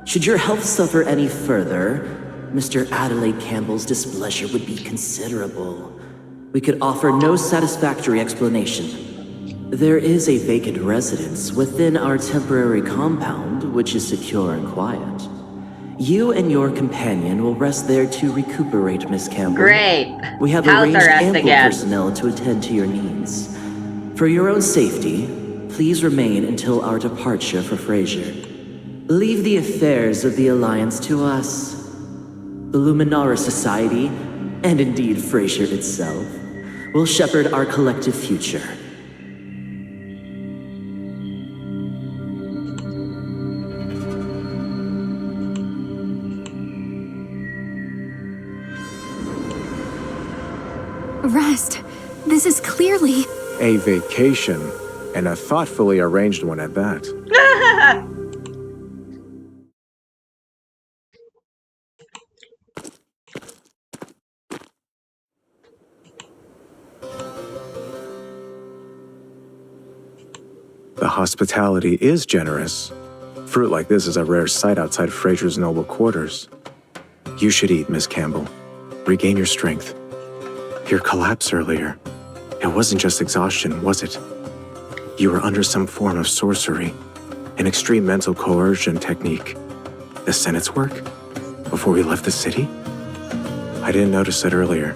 Should your health suffer any further, Mr. Adelaide Campbell's displeasure would be considerable. We could offer no satisfactory explanation. There is a vacant residence within our temporary compound, which is secure and quiet. You and your companion will rest there to recuperate, Miss Campbell. Great. We have House arranged arrest ample again. personnel to attend to your needs. For your own safety, please remain until our departure for Fraser. Leave the affairs of the Alliance to us. The Luminara Society, and indeed Fraser itself, will shepherd our collective future. Rest. This is clearly... A vacation, and a thoughtfully arranged one at that. The hospitality is generous. Fruit like this is a rare sight outside Fraser's noble quarters. You should eat, Miss Campbell. Regain your strength. Your collapse earlier. It wasn't just exhaustion, was it? You were under some form of sorcery, an extreme mental coercion technique. The Senate's work? Before we left the city? I didn't notice it earlier.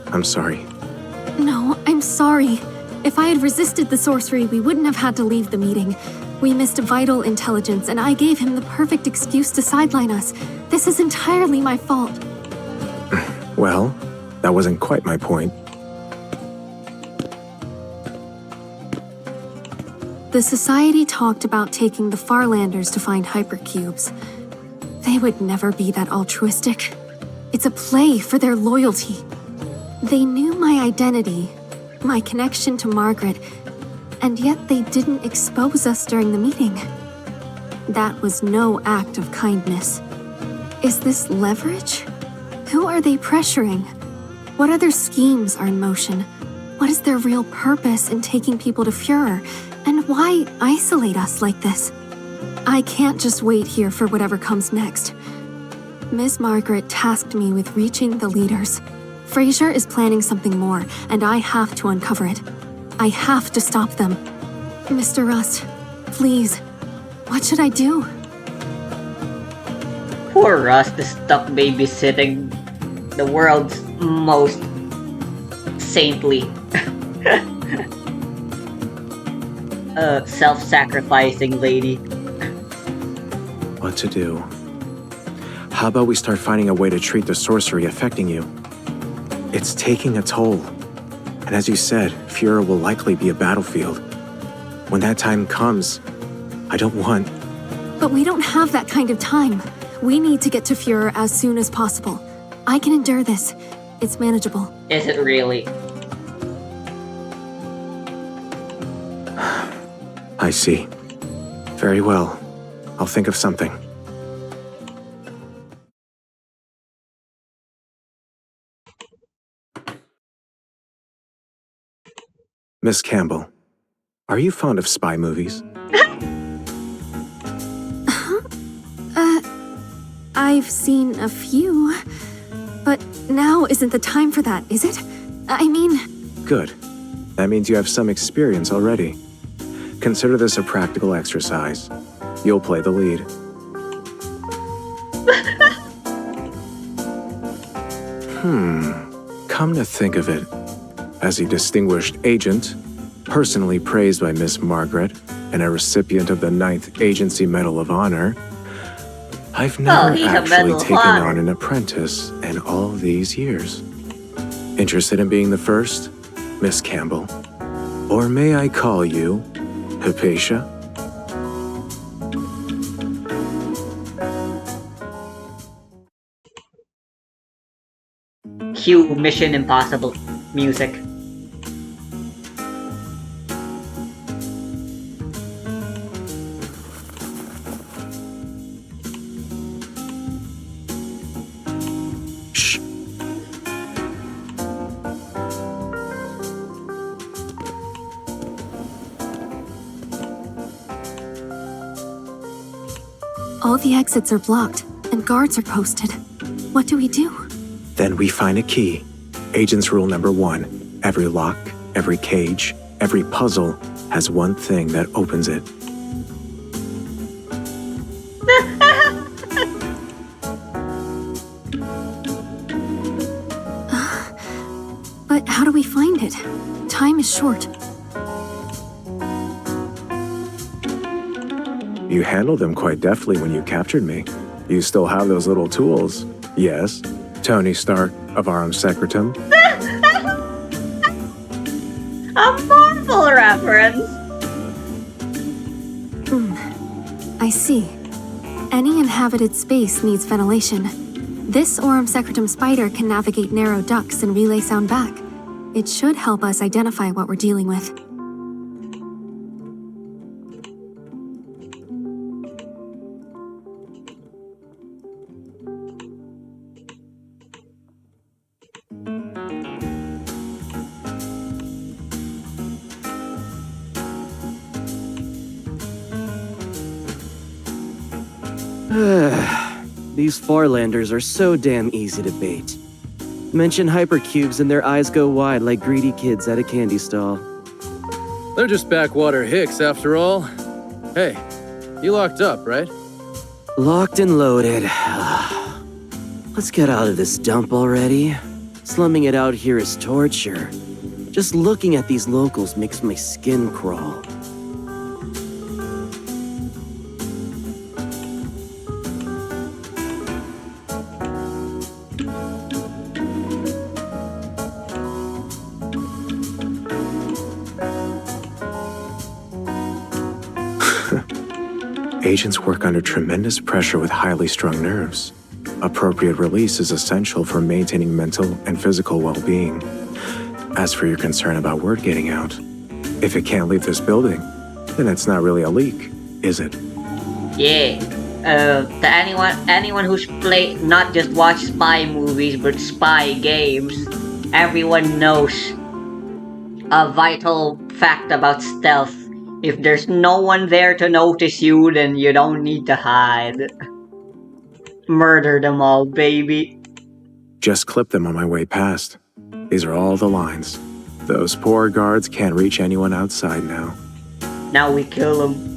I'm sorry. No, I'm sorry. If I had resisted the sorcery, we wouldn't have had to leave the meeting. We missed vital intelligence, and I gave him the perfect excuse to sideline us. This is entirely my fault. Well, that wasn't quite my point. The Society talked about taking the Farlanders to find hypercubes. They would never be that altruistic. It's a play for their loyalty. They knew my identity, my connection to Margaret, and yet they didn't expose us during the meeting. That was no act of kindness. Is this leverage? Who are they pressuring? What other schemes are in motion? What is their real purpose in taking people to Führer? And why isolate us like this? I can't just wait here for whatever comes next. Ms. Margaret tasked me with reaching the leaders. Fraser is planning something more, and I have to uncover it. I have to stop them. Mr. Rust, please, what should I do? Poor Rust is stuck babysitting the world's most saintly, self-sacrificing lady. What to do? How about we start finding a way to treat the sorcery affecting you? It's taking a toll. And as you said, Führer will likely be a battlefield. When that time comes, I don't want... But we don't have that kind of time. We need to get to Führer as soon as possible. I can endure this. It's manageable. Is it really? I see. Very well. I'll think of something. Miss Campbell, are you fond of spy movies? I've seen a few, but now isn't the time for that, is it? I mean... Good. That means you have some experience already. Consider this a practical exercise. You'll play the lead. Come to think of it, as a distinguished agent, personally praised by Miss Margaret, and a recipient of the 9th Agency Medal of Honor, I've never actually taken on an apprentice in all these years. Interested in being the first, Miss Campbell? Or may I call you Hypatia? Cue Mission Impossible music. Shh. All the exits are blocked, and guards are posted. What do we do? Then we find a key. Agent's rule number 1. Every lock, every cage, every puzzle has one thing that opens it. But how do we find it? Time is short. You handled them quite deftly when you captured me. You still have those little tools, yes? Tony Stark of Arum Secretum. A Marvel reference! I see. Any inhabited space needs ventilation. This Aurum Secretum spider can navigate narrow ducts and relay sound back. It should help us identify what we're dealing with. These Farlanders are so damn easy to bait. Mention hypercubes and their eyes go wide like greedy kids at a candy stall. They're just backwater hicks after all. Hey, you locked up, right? Locked and loaded. Let's get out of this dump already. Slumming it out here is torture. Just looking at these locals makes my skin crawl. Agents work under tremendous pressure with highly strung nerves. Appropriate release is essential for maintaining mental and physical well-being. As for your concern about word getting out, if it can't leave this building, then it's not really a leak, is it? Yeah. To anyone who's played, not just watched spy movies, but spy games, everyone knows a vital fact about stealth. If there's no one there to notice you, then you don't need to hide. Murder them all, baby. Just clip them on my way past. These are all the lines. Those poor guards can't reach anyone outside now. Now we kill them.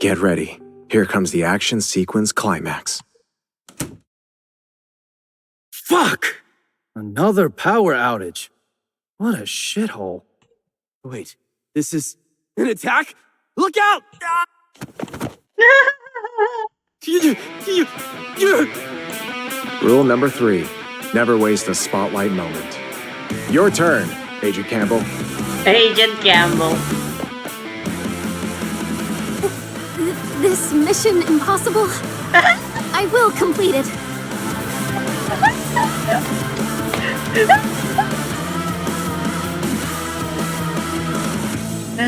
Get ready. Here comes the action sequence climax. Fuck! Another power outage. What a shithole. Wait, this is an attack? Look out! Ah! Rule number 3. Never waste a spotlight moment. Your turn, Agent Campbell. Agent Campbell. This mission impossible? I will complete it. Do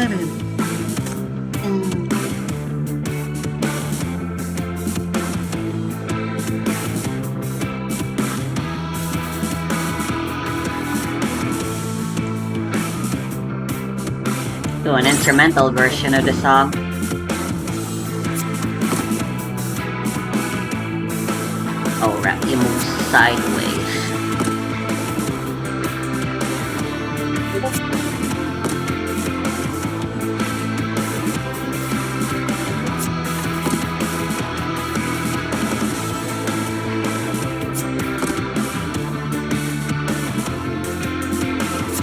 an instrumental version of the song. Oh, right, you move sideways.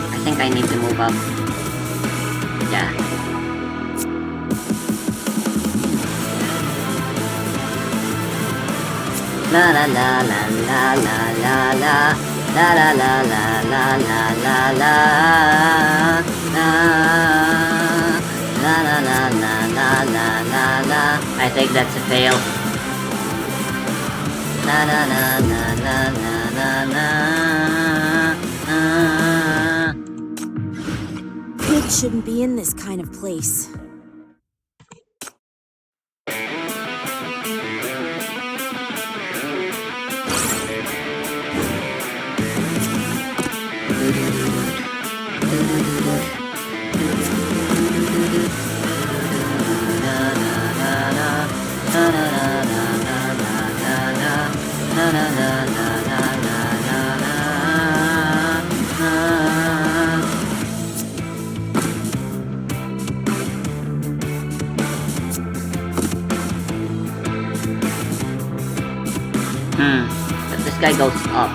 I think I need to move up. Yeah. La la la la la la la la la la la la la la la la la la. I think that's a fail. La la la la la la la la. Kids shouldn't be in this kind of place. But this guy goes up.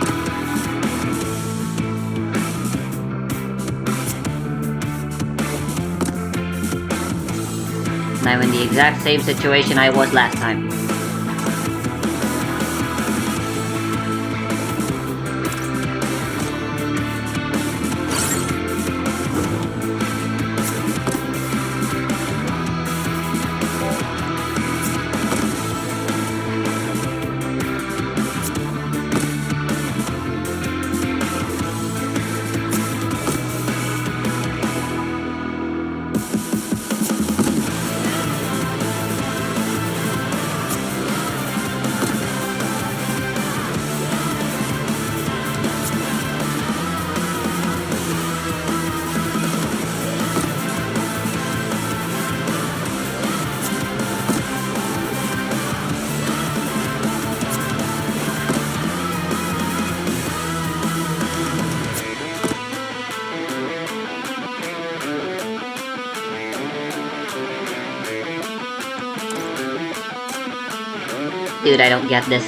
And I'm in the exact same situation I was last time. Dude, I don't get this.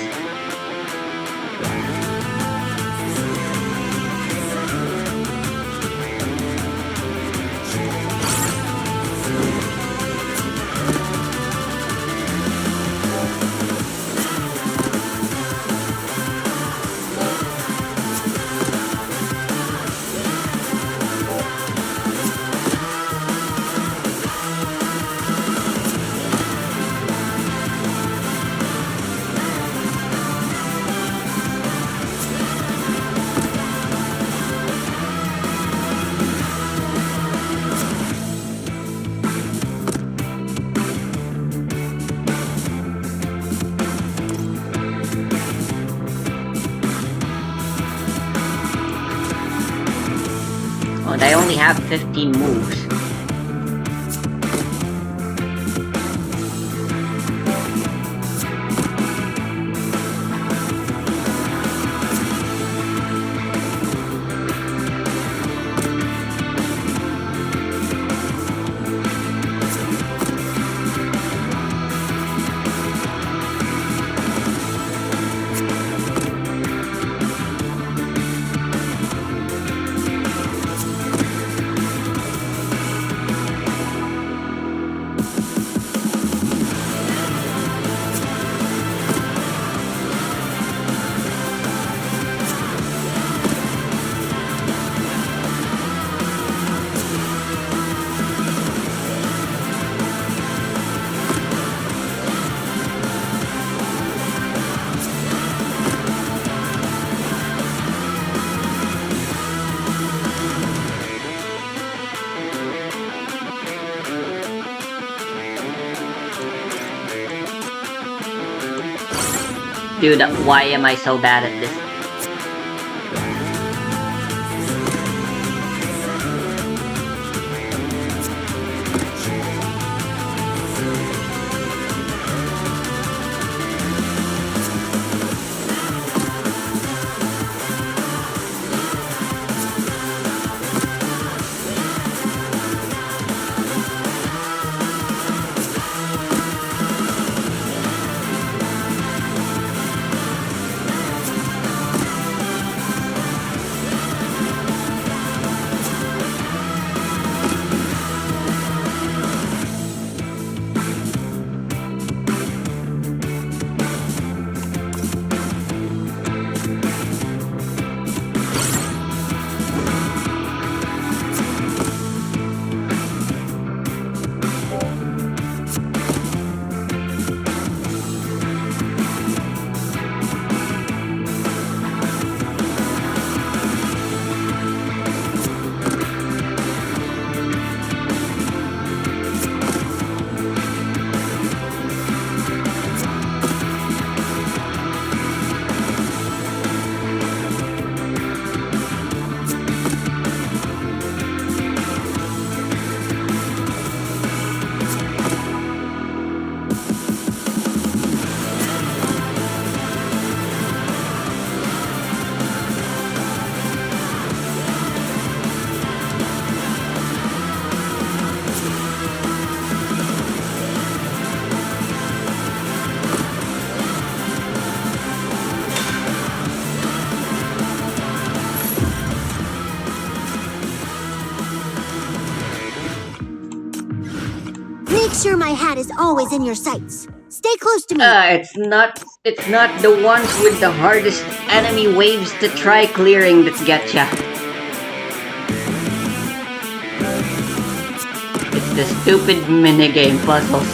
Oh, they only have 15 moves. Dude, why am I so bad at this? Make sure my hat is always in your sights. Stay close to me. It's not the ones with the hardest enemy waves to try clearing that get ya. It's the stupid minigame puzzles.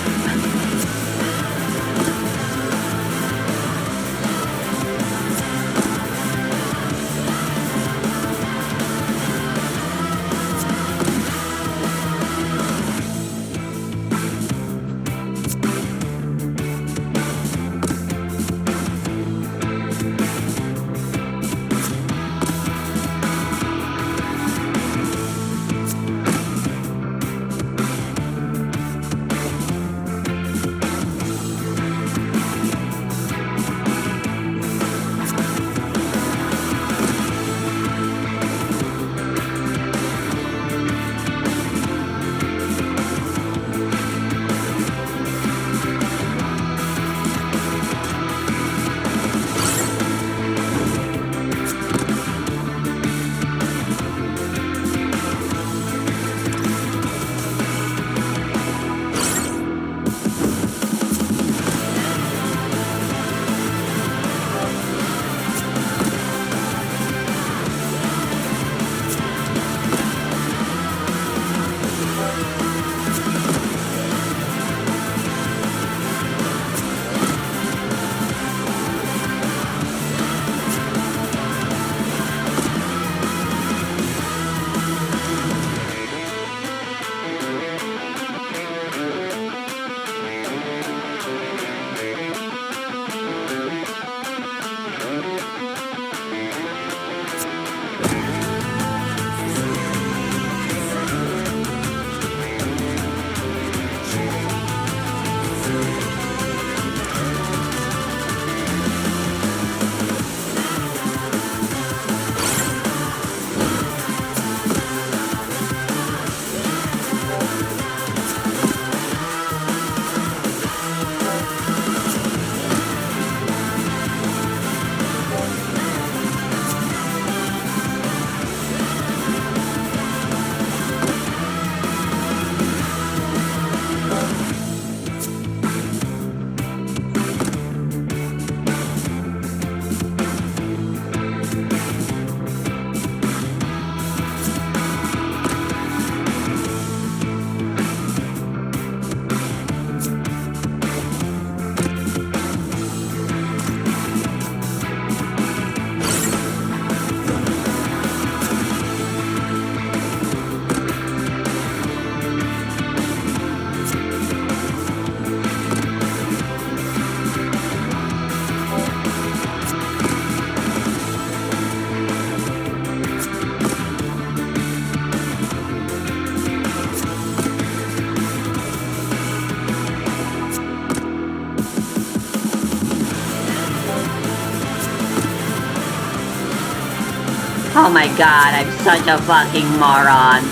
Oh my god, I'm such a fucking moron.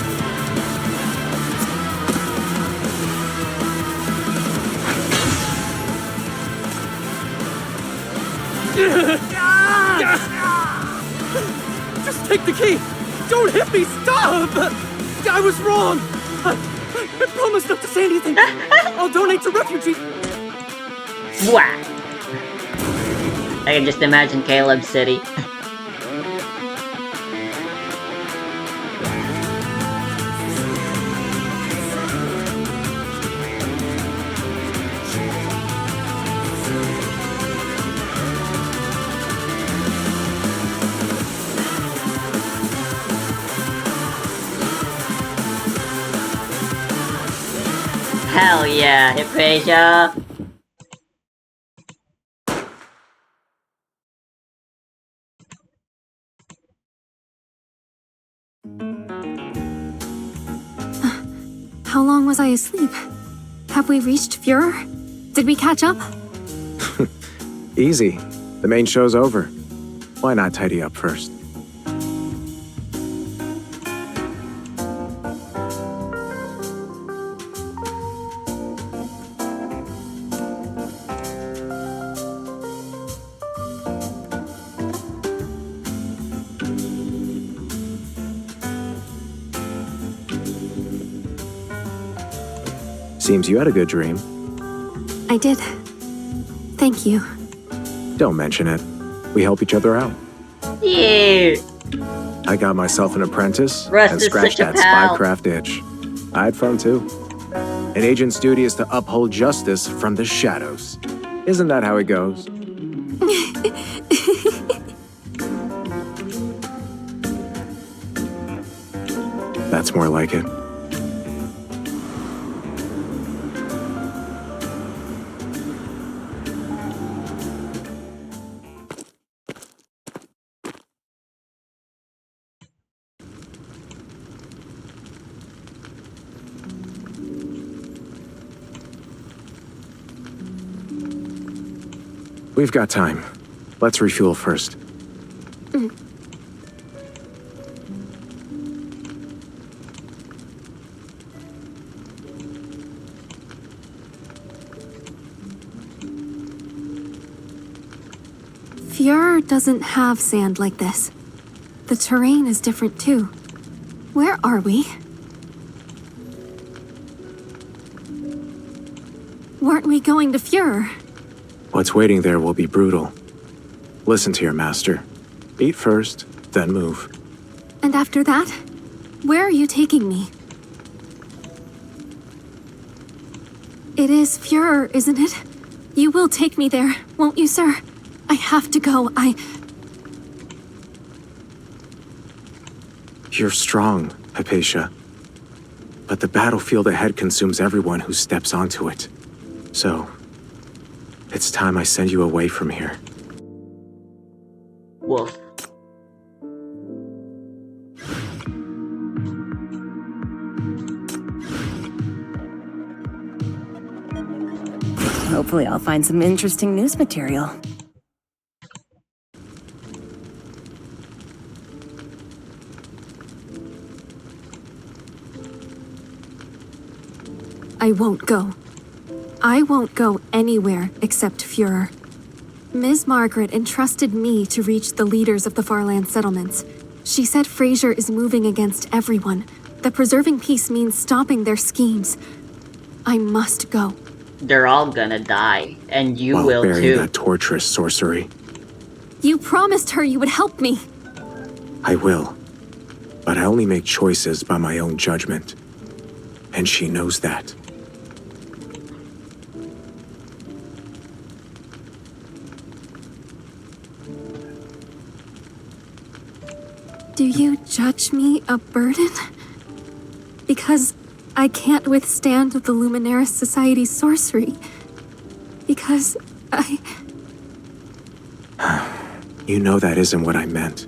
Just take the key! Don't hit me! Stop! I was wrong! I promise not to say anything! I'll donate to refugees! Whack! I can just imagine Caleb City. Hell yeah, Hypatia! How long was I asleep? Have we reached Fuhrer? Did we catch up? Easy. The main show's over. Why not tidy up first? Seems you had a good dream. I did. Thank you. Don't mention it. We help each other out. Yeah. I got myself an apprentice Russ and is scratched such a that pal. spycraft itch. I had fun too. An agent's duty is to uphold justice from the shadows. Isn't that how it goes? That's more like it. We've got time. Let's refuel first. Fuhrer doesn't have sand like this. The terrain is different too. Where are we? Weren't we going to Fuhrer? What's waiting there will be brutal. Listen to your master. Eat first, then move. And after that? Where are you taking me? It is Fuhrer, isn't it? You will take me there, won't you, sir? I have to go. You're strong, Hypatia. But the battlefield ahead consumes everyone who steps onto it. So, it's time I send you away from here. Wolf. Hopefully I'll find some interesting news material. I won't go. I won't go anywhere except Fuhrer. Ms. Margaret entrusted me to reach the leaders of the Farland settlements. She said Fraser is moving against everyone, that preserving peace means stopping their schemes. I must go. They're all gonna die, and you While will burying too. that torturous sorcery. You promised her you would help me. I will. But I only make choices by my own judgment. And she knows that. Do you judge me a burden? Because I can't withstand the Luminaris Society's sorcery. Because You know that isn't what I meant.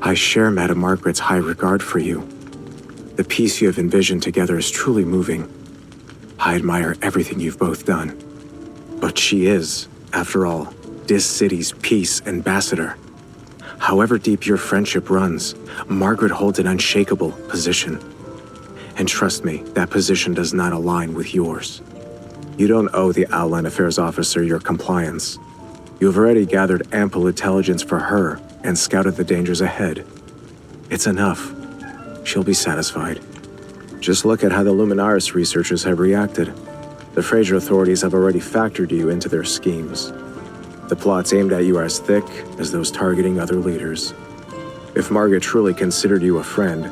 I share Madame Margaret's high regard for you. The peace you have envisioned together is truly moving. I admire everything you've both done. But she is, After all, this city's peace ambassador. However deep your friendship runs, Margaret holds an unshakable position. And trust me, that position does not align with yours. You don't owe the Outland Affairs officer your compliance. You have already gathered ample intelligence for her and scouted the dangers ahead. It's enough. She'll be satisfied. Just look at how the Luminaris researchers have reacted. The Fraser authorities have already factored you into their schemes. The plots aimed at you are as thick as those targeting other leaders. If Margaret truly considered you a friend,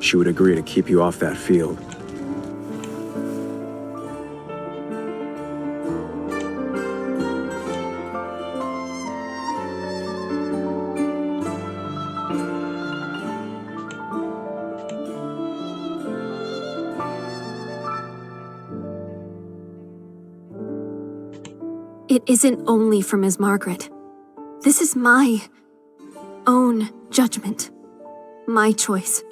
she would agree to keep you off that field. It isn't only for Ms. Margaret. This is my own judgment. My choice.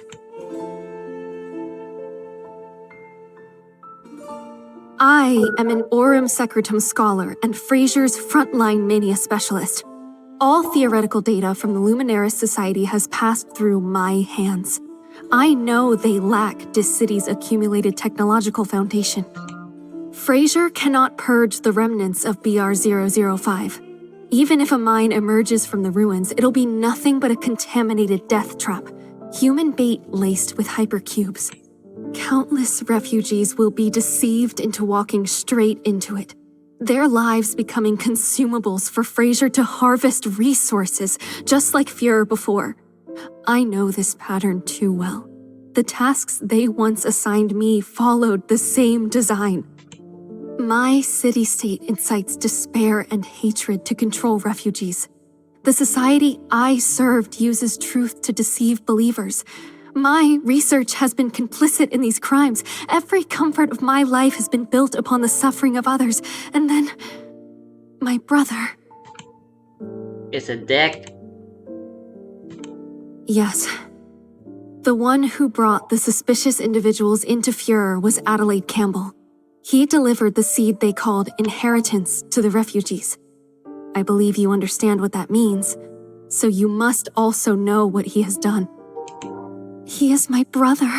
I am an Aurum Secretum scholar and Fraser's frontline mania specialist. All theoretical data from the Luminaris Society has passed through my hands. I know they lack this city's accumulated technological foundation. Fraser cannot purge the remnants of BR-005. Even if a mine emerges from the ruins, it'll be nothing but a contaminated death trap, human bait laced with hypercubes. Countless refugees will be deceived into walking straight into it, their lives becoming consumables for Fraser to harvest resources, just like Fuhrer before. I know this pattern too well. The tasks they once assigned me followed the same design. My city-state incites despair and hatred to control refugees. The society I served uses truth to deceive believers. My research has been complicit in these crimes. Every comfort of my life has been built upon the suffering of others. And then, my brother. Is a dick. Yes. The one who brought the suspicious individuals into Fuhrer was Adelaide Campbell. He delivered the seed they called inheritance to the refugees. I believe you understand what that means, so you must also know what he has done. He is my brother.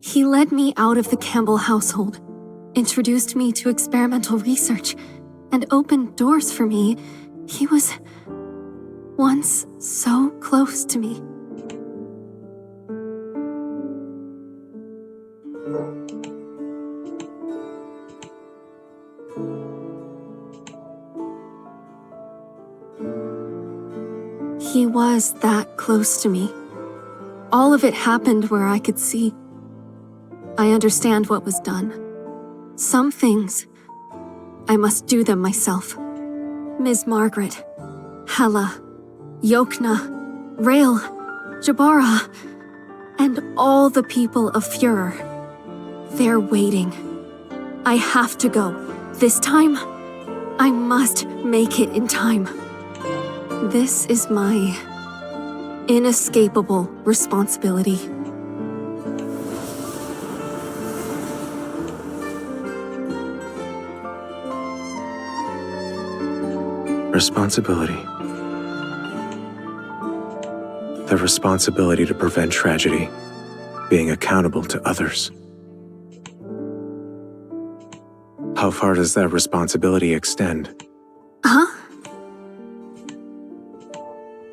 He led me out of the Campbell household, introduced me to experimental research, and opened doors for me. He was once so close to me. He was that close to me. All of it happened where I could see. I understand what was done. Some things, I must do them myself. Ms. Margaret, Hela, Yokna, Rael, Jabara, and all the people of Fuhrer. They're waiting. I have to go. This time, I must make it in time. This is my inescapable responsibility. Responsibility. The responsibility to prevent tragedy, being accountable to others. How far does that responsibility extend? Huh?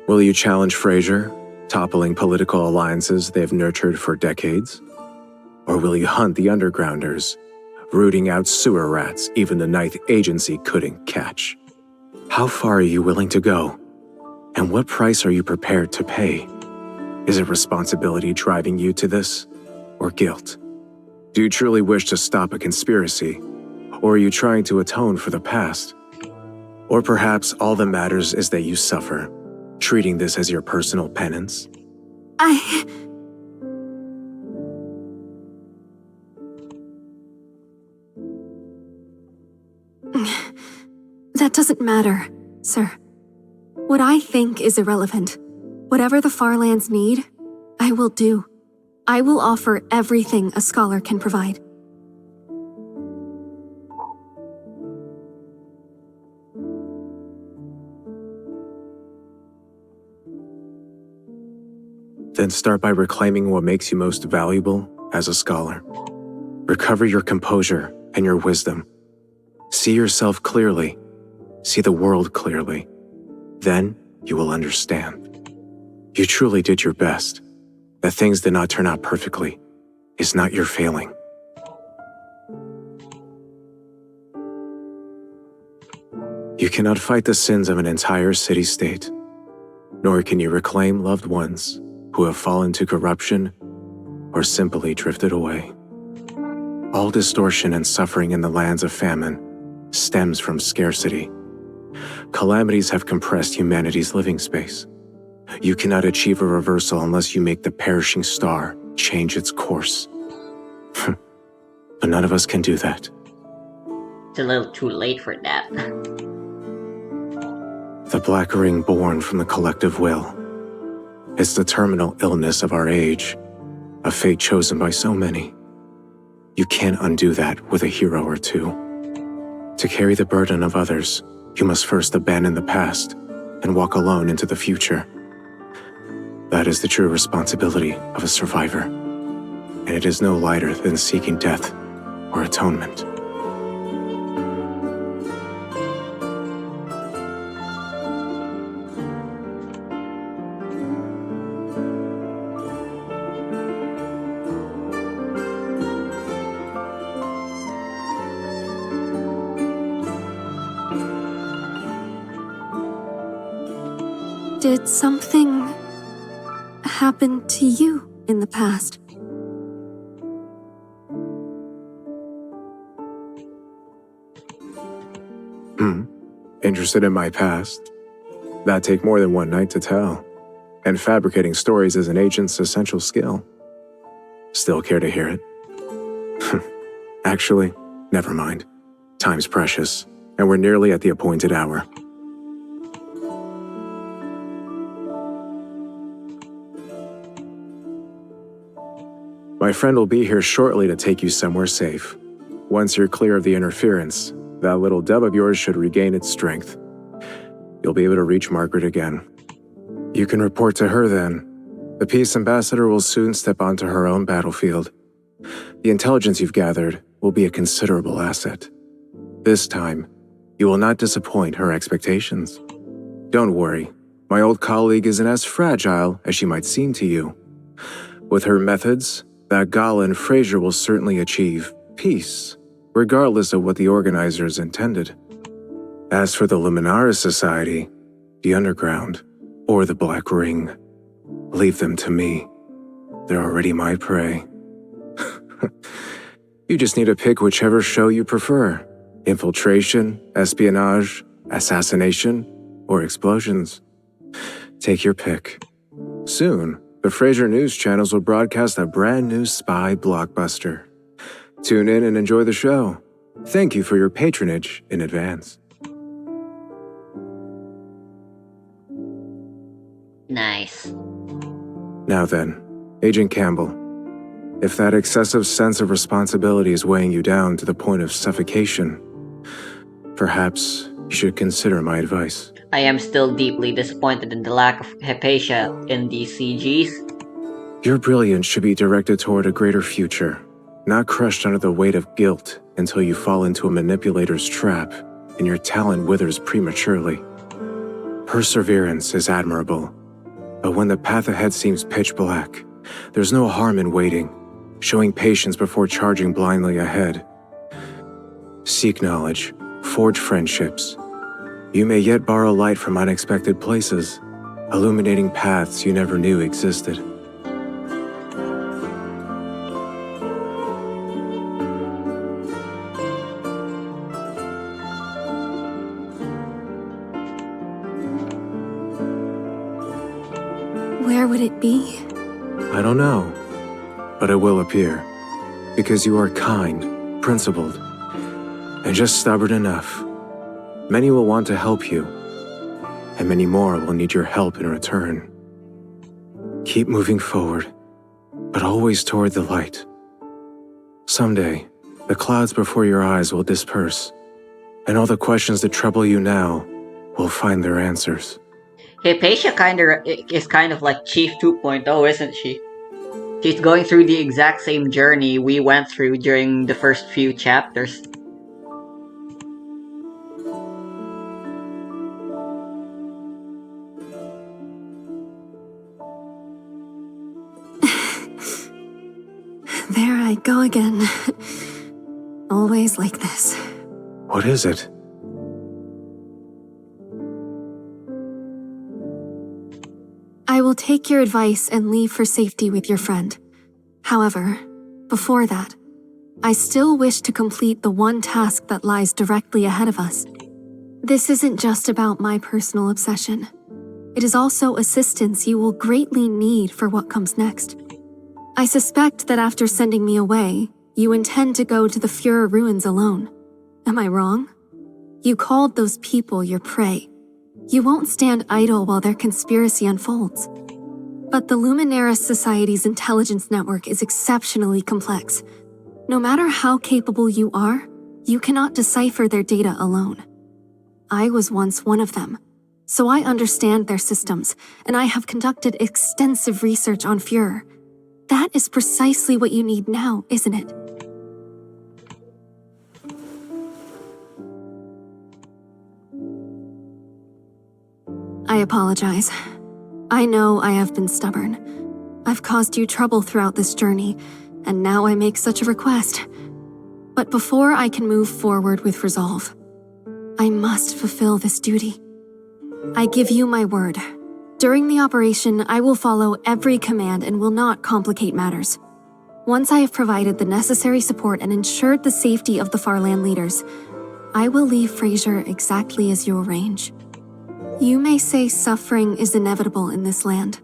Will you challenge Fraser, toppling political alliances they've nurtured for decades? Or will you hunt the undergrounders, rooting out sewer rats even the Ninth Agency couldn't catch? How far are you willing to go? And what price are you prepared to pay? Is it responsibility driving you to this, or guilt? Do you truly wish to stop a conspiracy, or are you trying to atone for the past? Or perhaps all that matters is that you suffer, treating this as your personal penance? That doesn't matter, sir. What I think is irrelevant. Whatever the Farlands need, I will do. I will offer everything a scholar can provide. Then start by reclaiming what makes you most valuable as a scholar. Recover your composure and your wisdom. See yourself clearly. See the world clearly. Then you will understand. You truly did your best. That things did not turn out perfectly is not your failing. You cannot fight the sins of an entire city-state, nor can you reclaim loved ones who have fallen to corruption or simply drifted away. All distortion and suffering in the lands of famine stems from scarcity. Calamities have compressed humanity's living space. You cannot achieve a reversal unless you make the perishing star change its course. But none of us can do that. It's a little too late for that. The black ring born from the collective will. It's the terminal illness of our age, a fate chosen by so many. You can't undo that with a hero or two. To carry the burden of others, you must first abandon the past and walk alone into the future. That is the true responsibility of a survivor, and it is no lighter than seeking death or atonement. Did something happen to you in the past? Interested in my past? That'd take more than one night to tell. And fabricating stories is an agent's essential skill. Still care to hear it? Actually, never mind. Time's precious, and we're nearly at the appointed hour. My friend will be here shortly to take you somewhere safe. Once you're clear of the interference, that little dub of yours should regain its strength. You'll be able to reach Margaret again. You can report to her then. The Peace Ambassador will soon step onto her own battlefield. The intelligence you've gathered will be a considerable asset. This time, you will not disappoint her expectations. Don't worry, my old colleague isn't as fragile as she might seem to you. With her methods, that Gala and Fraser will certainly achieve peace, regardless of what the organizers intended. As for the Luminaris Society, the Underground, or the Black Ring, leave them to me. They're already my prey. You just need to pick whichever show you prefer. Infiltration, espionage, assassination, or explosions. Take your pick. Soon, the Fraser News channels will broadcast a brand new spy blockbuster. Tune in and enjoy the show. Thank you for your patronage in advance. Nice. Now then, Agent Campbell, if that excessive sense of responsibility is weighing you down to the point of suffocation, perhaps you should consider my advice. I am still deeply disappointed in the lack of Hypatia in these CGs. Your brilliance should be directed toward a greater future, not crushed under the weight of guilt until you fall into a manipulator's trap and your talent withers prematurely. Perseverance is admirable, but when the path ahead seems pitch black, there's no harm in waiting, showing patience before charging blindly ahead. Seek knowledge, forge friendships. You may yet borrow light from unexpected places, illuminating paths you never knew existed. Where would it be? I don't know, but it will appear, because you are kind, principled, and just stubborn enough. Many will want to help you, and many more will need your help in return. Keep moving forward, but always toward the light. Someday, the clouds before your eyes will disperse, and all the questions that trouble you now will find their answers. Hypatia is kind of like Chief 2.0, isn't she? She's going through the exact same journey we went through during the first few chapters. There I go again. Always like this. What is it? I will take your advice and leave for safety with your friend. However, before that, I still wish to complete the one task that lies directly ahead of us. This isn't just about my personal obsession. It is also assistance you will greatly need for what comes next. I suspect that after sending me away, you intend to go to the Fuhrer ruins alone. Am I wrong? You called those people your prey. You won't stand idle while their conspiracy unfolds. But the Luminaris Society's intelligence network is exceptionally complex. No matter how capable you are, you cannot decipher their data alone. I was once one of them, so I understand their systems, and I have conducted extensive research on Fuhrer. That is precisely what you need now, isn't it? I apologize. I know I have been stubborn. I've caused you trouble throughout this journey, and now I make such a request. But before I can move forward with resolve, I must fulfill this duty. I give you my word. During the operation, I will follow every command and will not complicate matters. Once I have provided the necessary support and ensured the safety of the Farland leaders, I will leave Fraser exactly as you arrange. You may say suffering is inevitable in this land,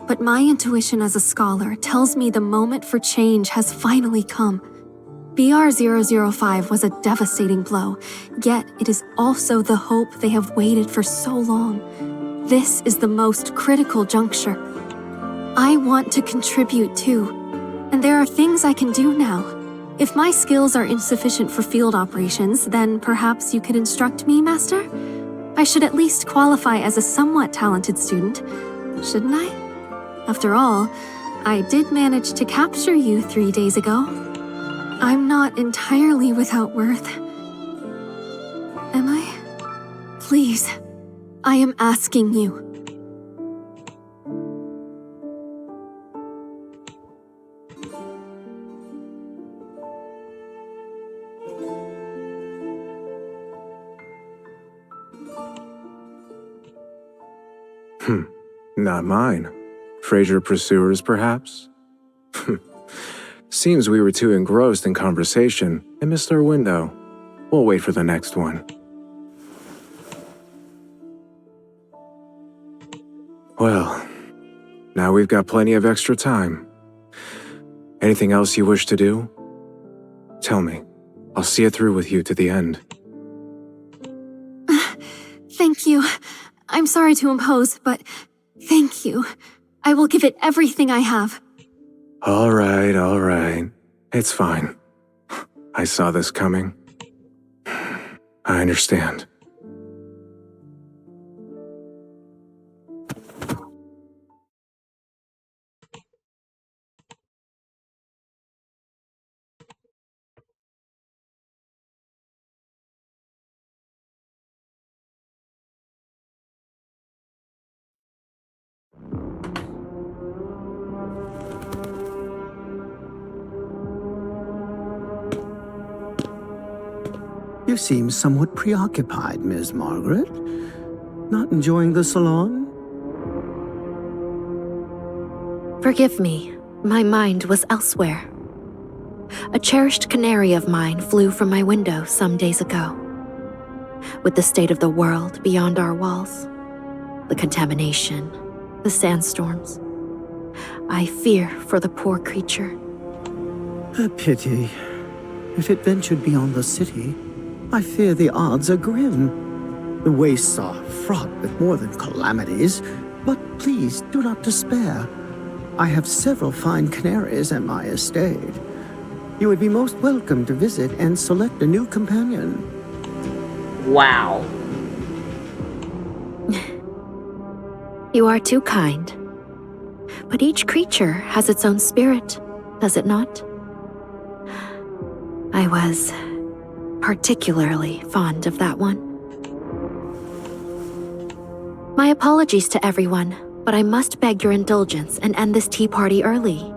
but my intuition as a scholar tells me the moment for change has finally come. BR-005 was a devastating blow, yet it is also the hope they have waited for so long. This is the most critical juncture. I want to contribute too, and there are things I can do now. If my skills are insufficient for field operations, then perhaps you could instruct me, Master? I should at least qualify as a somewhat talented student, shouldn't I? After all, I did manage to capture you 3 days ago. I'm not entirely without worth. Am I? Please, I am asking you. Not mine. Fraser pursuers, perhaps? Seems we were too engrossed in conversation and missed our window. We'll wait for the next one. Well, now we've got plenty of extra time. Anything else you wish to do? Tell me. I'll see it through with you to the end. Thank you. I'm sorry to impose, but thank you. I will give it everything I have. All right. It's fine. I saw this coming. I understand. You seem somewhat preoccupied, Ms. Margaret. Not enjoying the salon? Forgive me, my mind was elsewhere. A cherished canary of mine flew from my window some days ago. With the state of the world beyond our walls, the contamination, the sandstorms, I fear for the poor creature. A pity. If it ventured beyond the city, I fear the odds are grim. The wastes are fraught with more than calamities, but please do not despair. I have several fine canaries at my estate. You would be most welcome to visit and select a new companion. Wow. You are too kind. But each creature has its own spirit, does it not? I was particularly fond of that one. My apologies to everyone, but I must beg your indulgence and end this tea party early.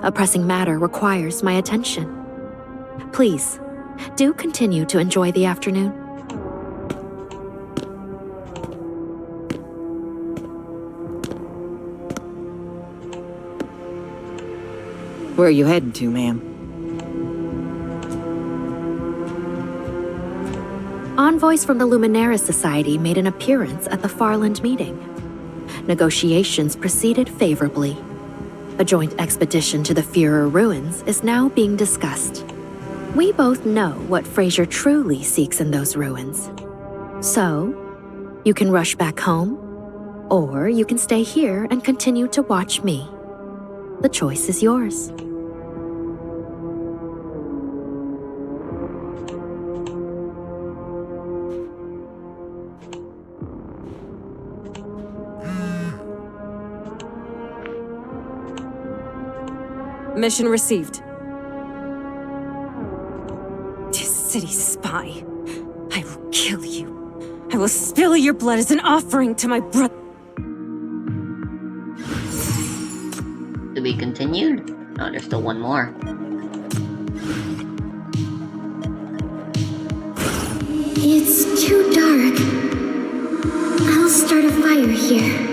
A pressing matter requires my attention. Please, do continue to enjoy the afternoon. Where are you headed to, ma'am? Envoys from the Luminaris Society made an appearance at the Farland meeting. Negotiations proceeded favorably. A joint expedition to the Führer ruins is now being discussed. We both know what Fraser truly seeks in those ruins. So, you can rush back home, or you can stay here and continue to watch me. The choice is yours. Mission received. You city spy. I will kill you. I will spill your blood as an offering to my brother. To be continued? No, there's still one more. It's too dark. I'll start a fire here.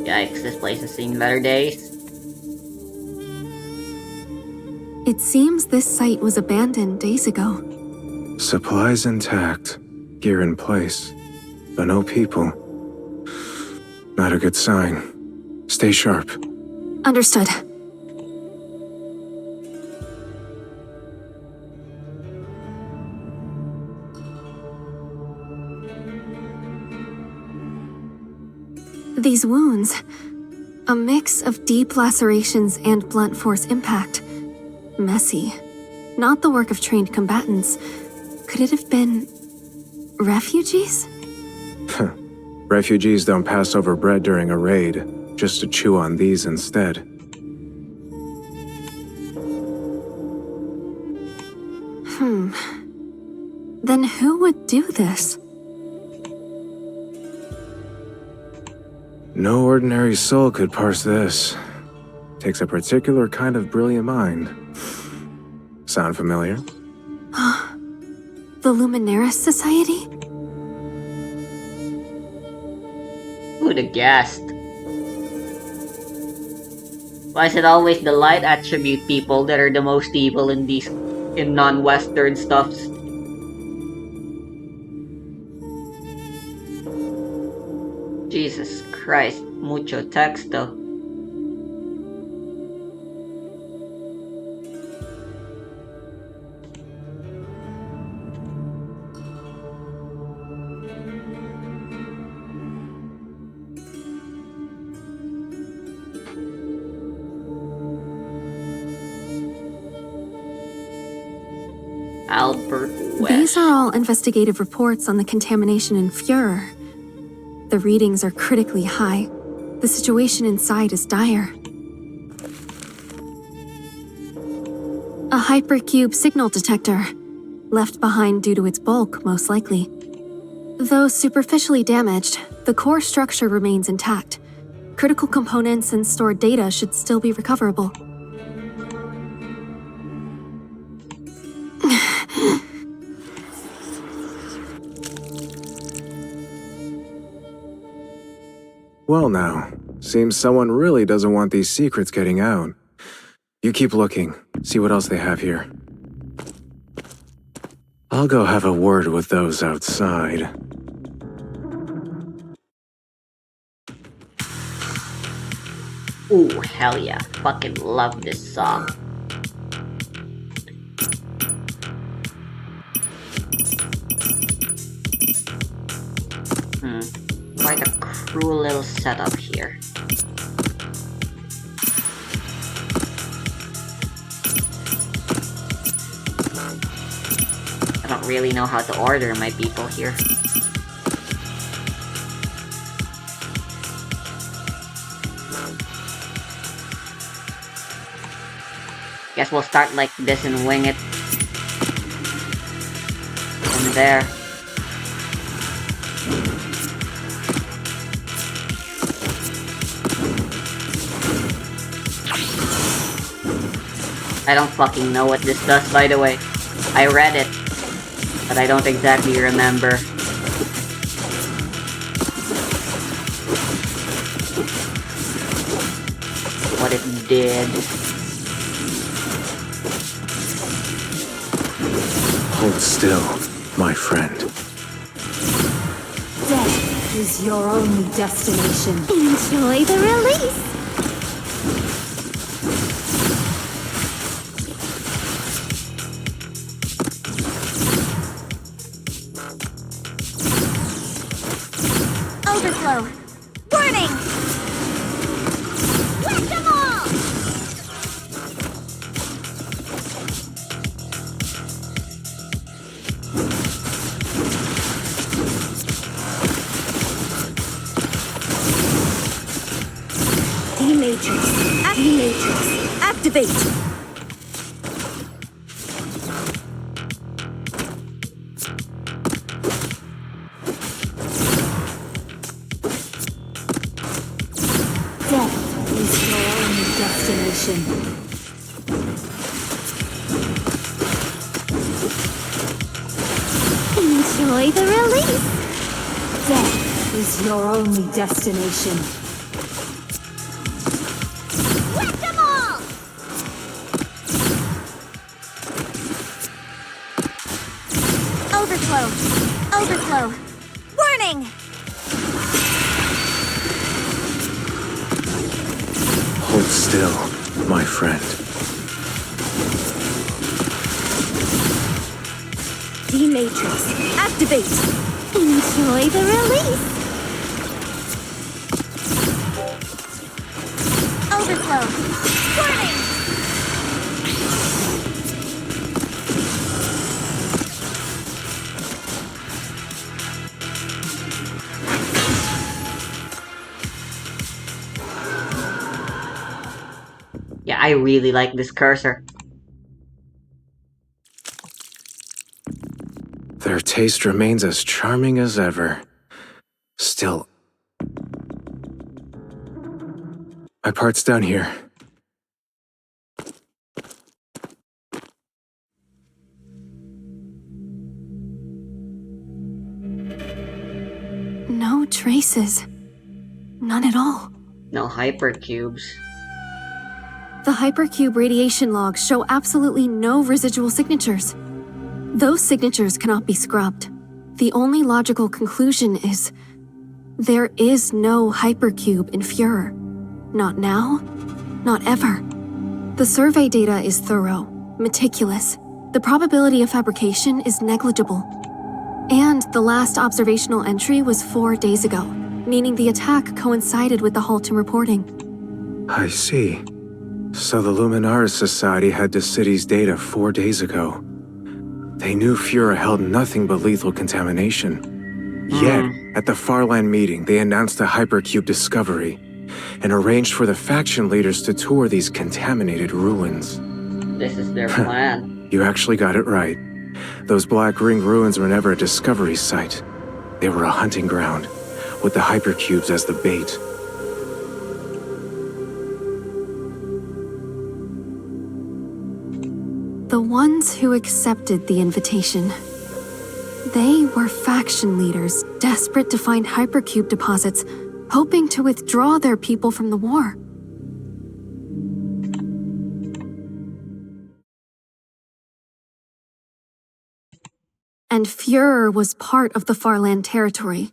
Yikes, this place has seen better days. It seems this site was abandoned days ago. Supplies intact, gear in place, but no people. Not a good sign. Stay sharp. Understood. These wounds, a mix of deep lacerations and blunt force impact. Messy. Not the work of trained combatants. Could it have been refugees? Refugees don't pass over bread during a raid, just to chew on these instead. Then who would do this? No ordinary soul could parse this. Takes a particular kind of brilliant mind. Sound familiar? The Luminaris Society? Who'd have guessed? Why is it always the light attribute people that are the most evil in non-Western stuffs? Jesus Christ, mucho texto. Albert West. These are all investigative reports on the contamination in Führer. The readings are critically high. The situation inside is dire. A hypercube signal detector. Left behind due to its bulk, most likely. Though superficially damaged, the core structure remains intact. Critical components and stored data should still be recoverable. Well now, seems someone really doesn't want these secrets getting out. You keep looking, see what else they have here. I'll go have a word with those outside. Ooh, hell yeah. Fucking love this song. Quite a cruel little setup here. don't really know how to order my people here. Guess we'll start like this and wing it from there. I don't fucking know what this does, by the way. I read it, but I don't exactly remember. What it did. Hold still, my friend. Death is your only destination. Enjoy the release! Overflow! Warning! Whack them all! D-Matrix. D-Matrix. Activate! Death is your only destination. Enjoy the release! Death is your only destination. Whack them all! Overflow! Overflow! Warning! Hold still, my friend. D-Matrix. Activate! Enjoy the release! Overflow! Warning! Yeah, I really like this cursor. Their taste remains as charming as ever. Still, my part's down here. No traces. None at all. No hypercubes. The hypercube radiation logs show absolutely no residual signatures. Those signatures cannot be scrubbed. The only logical conclusion is there is no hypercube in Führer. Not now, not ever. The survey data is thorough, meticulous. The probability of fabrication is negligible. And the last observational entry was 4 days ago, meaning the attack coincided with the halt in reporting. I see. So the Luminaris Society had the city's data 4 days ago. They knew Führer held nothing but lethal contamination. Yet, at the Farland meeting, they announced a hypercube discovery and arranged for the faction leaders to tour these contaminated ruins. This is their plan. You actually got it right. Those Black Ring ruins were never a discovery site. They were a hunting ground, with the hypercubes as the bait. The ones who accepted the invitation. They were faction leaders, desperate to find hypercube deposits, hoping to withdraw their people from the war. And Führer was part of the Farland territory.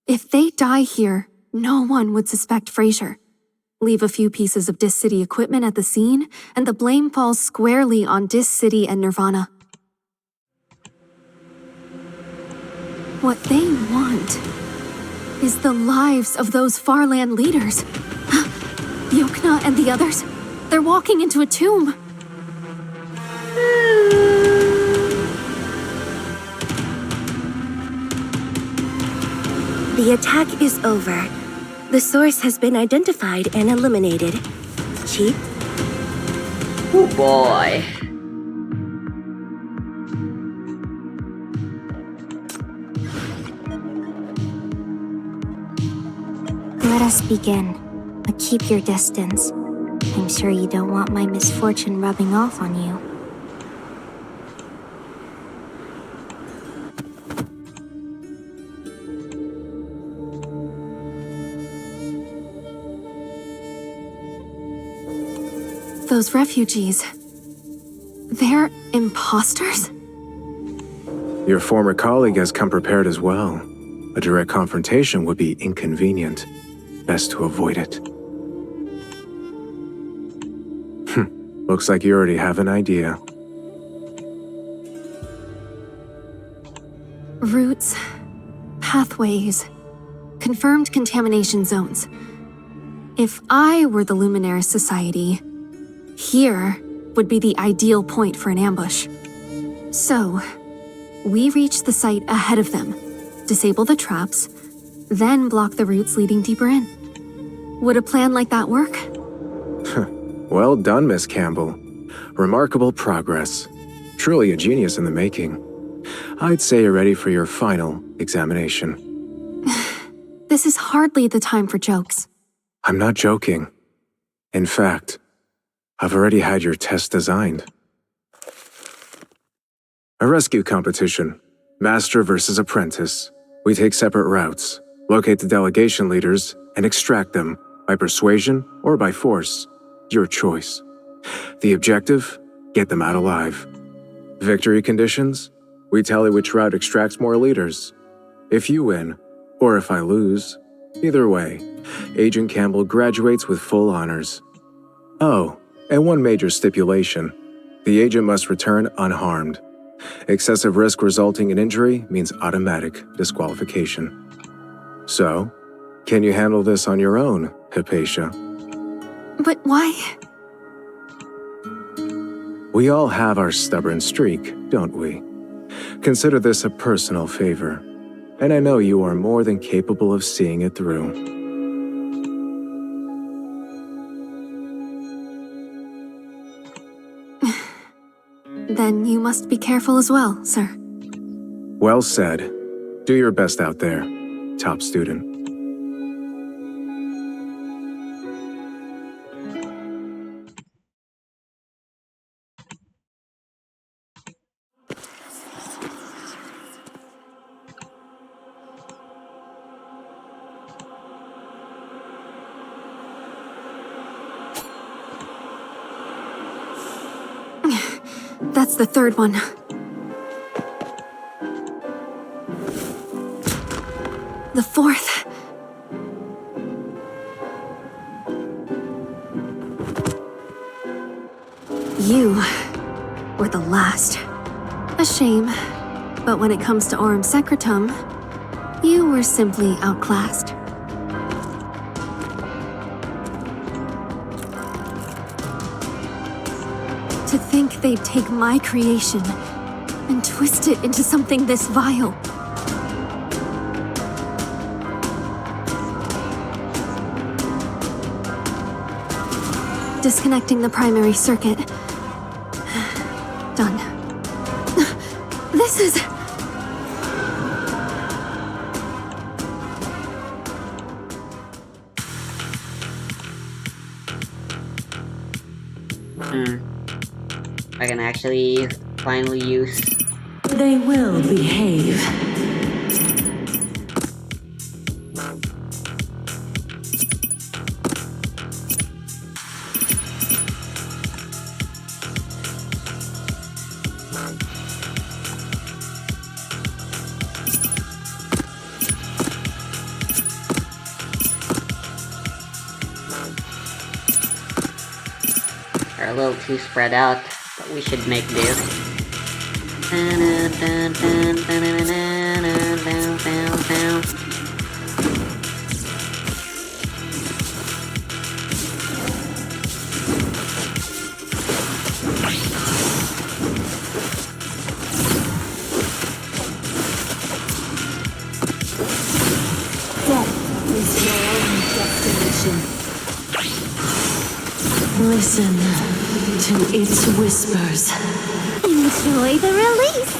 If they die here, no one would suspect Fraser. Leave a few pieces of Dis City equipment at the scene, and the blame falls squarely on Dis City and Nirvana. What they want is the lives of those Farland leaders. Yokna and the others, they're walking into a tomb. The attack is over. The source has been identified and eliminated. Chief? Oh boy. Let us begin, but keep your distance. I'm sure you don't want my misfortune rubbing off on you. Those refugees. They're imposters? Your former colleague has come prepared as well. A direct confrontation would be inconvenient. Best to avoid it. Looks like you already have an idea. Routes, pathways, confirmed contamination zones. If I were the Luminaris Society, here would be the ideal point for an ambush. So, we reach the site ahead of them, disable the traps, then block the routes leading deeper in. Would a plan like that work? Well done, Miss Campbell. Remarkable progress. Truly a genius in the making. I'd say you're ready for your final examination. This is hardly the time for jokes. I'm not joking. In fact, I've already had your test designed. A rescue competition. Master versus apprentice. We take separate routes, locate the delegation leaders, and extract them by persuasion or by force. Your choice. The objective? Get them out alive. Victory conditions? We tally which route extracts more leaders. If you win, or if I lose, either way, Agent Campbell graduates with full honors. Oh, and one major stipulation. The agent must return unharmed. Excessive risk resulting in injury means automatic disqualification. So, can you handle this on your own, Hypatia? But why? We all have our stubborn streak, don't we? Consider this a personal favor, and I know you are more than capable of seeing it through. Then you must be careful as well, sir. Well said. Do your best out there, top student. That's the third one. The fourth. You were the last. A shame, but when it comes to Aurum Secretum, you were simply outclassed. To think they'd take my creation and twist it into something this vile. Disconnecting the primary circuit. Done. This is... I can actually finally use... They will behave. They're a little too spread out, but we should make do. destination. Listen to its whispers. Enjoy the release.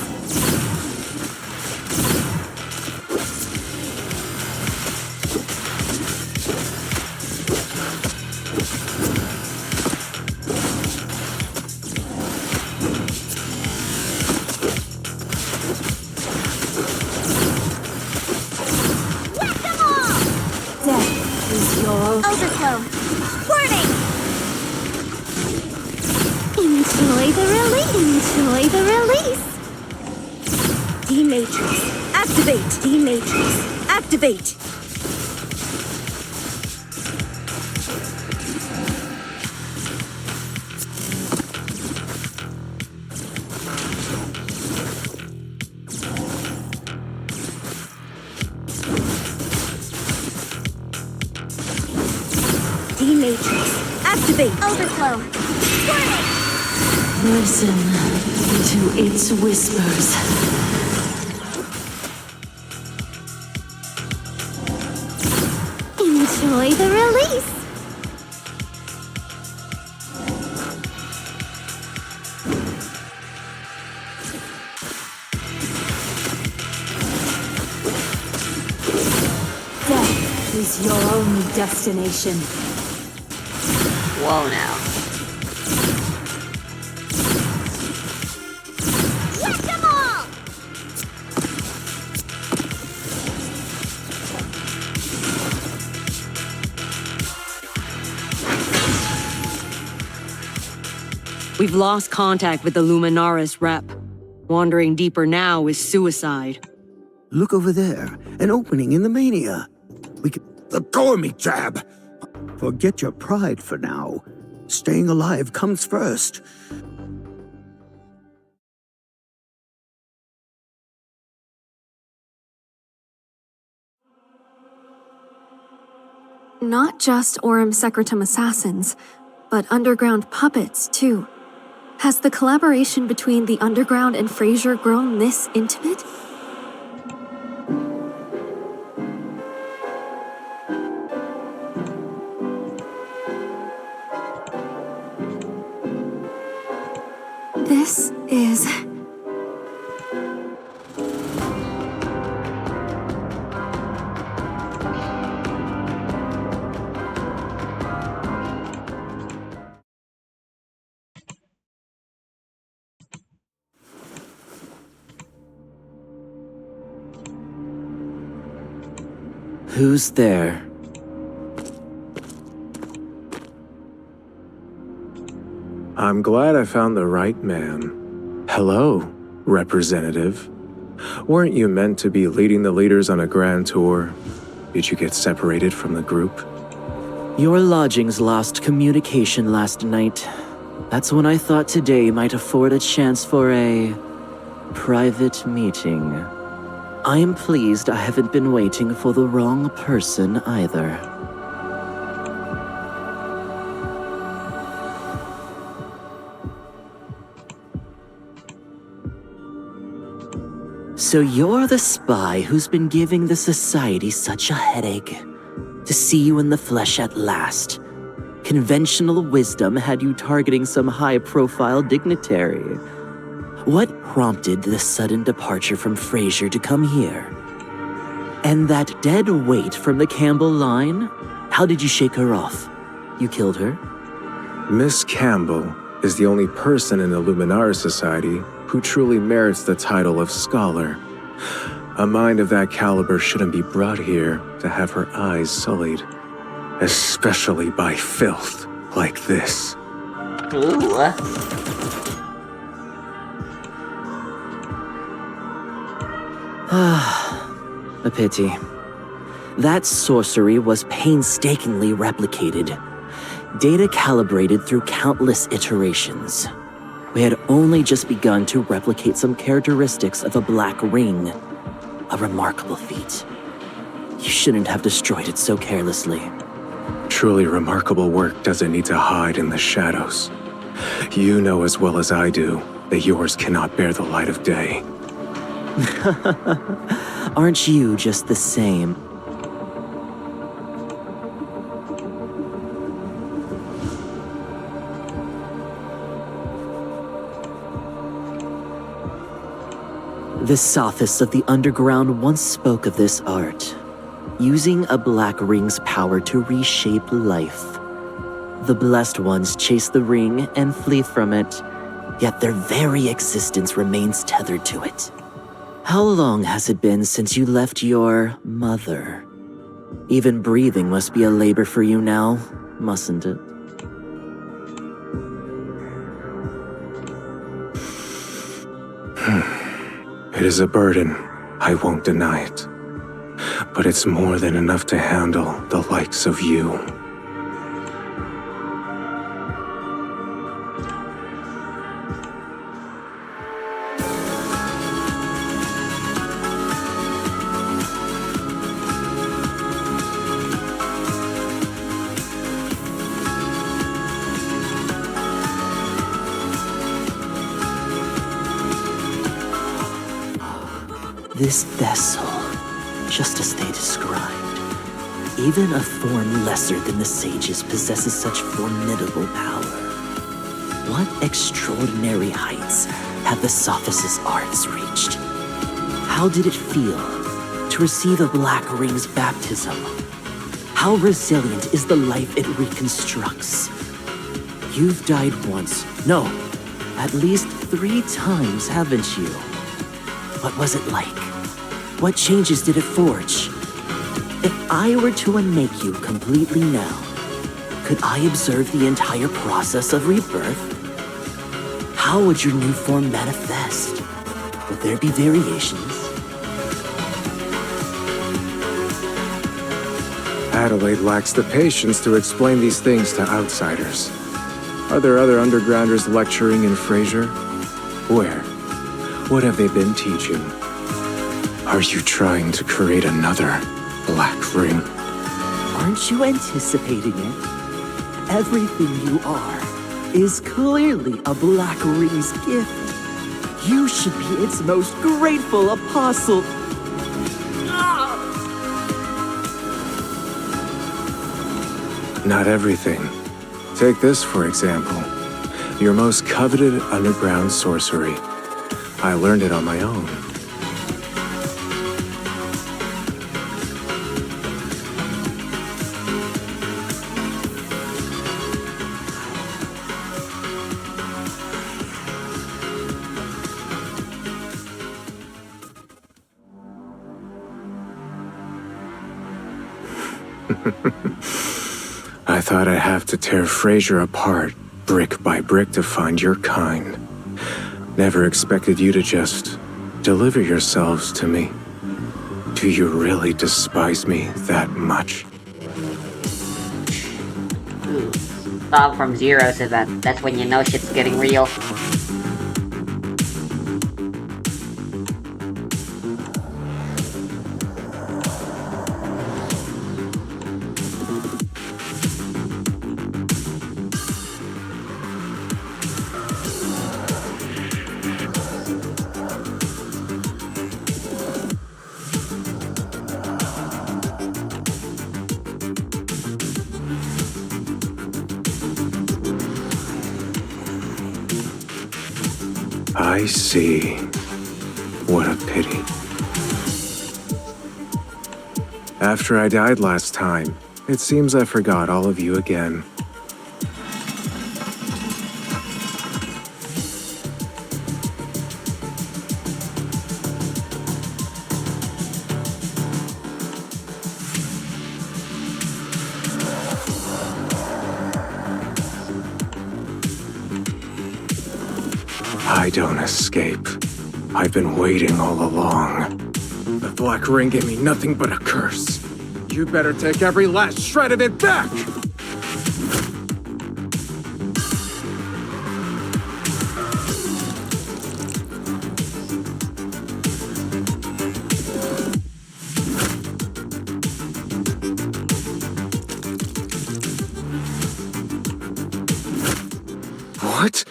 Overflow. Warning! Enjoy the release. Enjoy the release. D-Matrix. Activate. D-Matrix. Activate. D-Matrix. Activate. Overflow. Warning! Listen to its whispers. Enjoy the release. Death is your only destination. Whoa now. Let them all! We've lost contact with the Luminaris rep. Wandering deeper now is suicide. Look over there, an opening in the mania. We could... Let go of me, Jab! Forget your pride for now. Staying alive comes first. Not just Aurum Secretum assassins, but underground puppets, too. Has the collaboration between the Underground and Frasier grown this intimate? This is... Who's there? I'm glad I found the right man. Hello, Representative. Weren't you meant to be leading the leaders on a grand tour? Did you get separated from the group? Your lodgings lost communication last night. That's when I thought today might afford a chance for a private meeting. I am pleased I haven't been waiting for the wrong person either. So you're the spy who's been giving the Society such a headache. To see you in the flesh at last. Conventional wisdom had you targeting some high-profile dignitary. What prompted the sudden departure from Frasier to come here? And that dead weight from the Campbell line? How did you shake her off? You killed her? Miss Campbell is the only person in the Luminaris Society who truly merits the title of scholar. A mind of that caliber shouldn't be brought here to have her eyes sullied, especially by filth like this. Ooh. A pity. That sorcery was painstakingly replicated. Data calibrated through countless iterations. We had only just begun to replicate some characteristics of a black ring. A remarkable feat. You shouldn't have destroyed it so carelessly. Truly remarkable work doesn't need to hide in the shadows. You know as well as I do that yours cannot bear the light of day. Aren't you just the same? The sophists of the underground once spoke of this art, using a black ring's power to reshape life. The blessed ones chase the ring and flee from it, yet their very existence remains tethered to it. How long has it been since you left your mother? Even breathing must be a labor for you now, mustn't it? It is a burden, I won't deny it. But it's more than enough to handle the likes of you. This vessel, just as they described, even a form lesser than the sages possesses such formidable power. What extraordinary heights have the Sophist's arts reached? How did it feel to receive a black ring's baptism? How resilient is the life it reconstructs? You've died once, no, at least 3 times, haven't you? What was it like? What changes did it forge? If I were to unmake you completely now, could I observe the entire process of rebirth? How would your new form manifest? Would there be variations? Adelaide lacks the patience to explain these things to outsiders. Are there other undergrounders lecturing in Frasier? Where? What have they been teaching? Are you trying to create another black ring? Aren't you anticipating it? Everything you are is clearly a black ring's gift. You should be its most grateful apostle. Not everything. Take this, for example. Your most coveted underground sorcery. I learned it on my own. I thought I'd have to tear Frasier apart, brick by brick, to find your kind. Never expected you to just deliver yourselves to me. Do you really despise me that much? Stop from 0 to that's when you know shit's getting real. I see. What a pity. After I died last time, it seems I forgot all of you again. I don't escape. I've been waiting all along. The Black Ring gave me nothing but a curse. You better take every last shred of it back! What?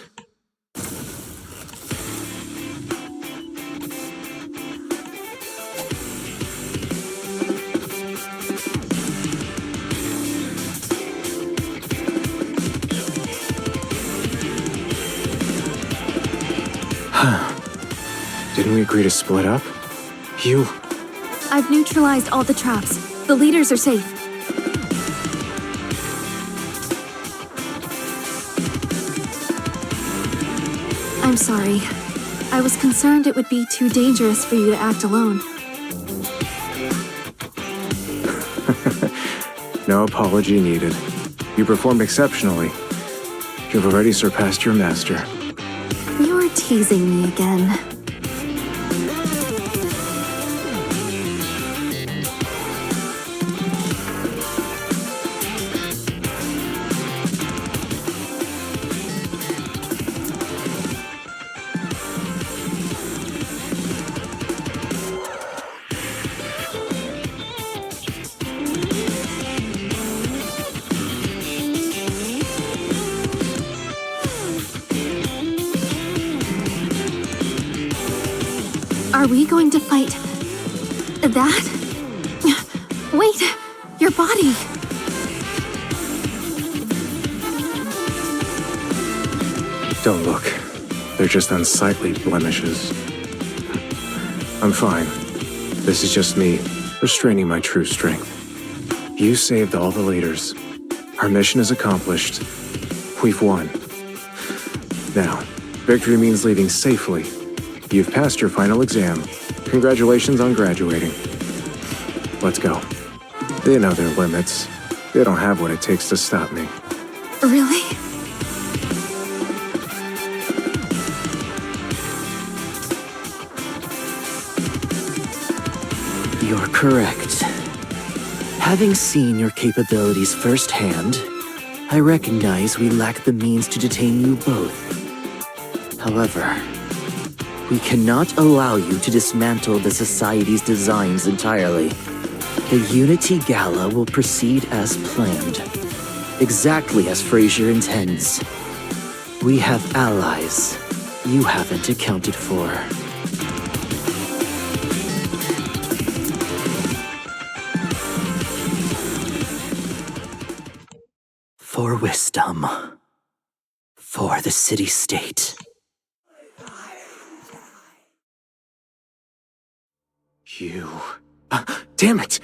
Didn't we agree to split up? You... I've neutralized all the traps. The leaders are safe. I'm sorry. I was concerned it would be too dangerous for you to act alone. No apology needed. You performed exceptionally. You've already surpassed your master. You're teasing me again. Are we going to fight that? Wait, your body. Don't look. They're just unsightly blemishes. I'm fine. This is just me, restraining my true strength. You saved all the leaders. Our mission is accomplished. We've won. Now, victory means leaving safely. You've passed your final exam. Congratulations on graduating. Let's go. They know their limits. They don't have what it takes to stop me. Really? You're correct. Having seen your capabilities firsthand, I recognize we lack the means to detain you both. However, we cannot allow you to dismantle the Society's designs entirely. The Unity Gala will proceed as planned, exactly as Frazier intends. We have allies you haven't accounted for. For wisdom. For the city-state. You... damn it!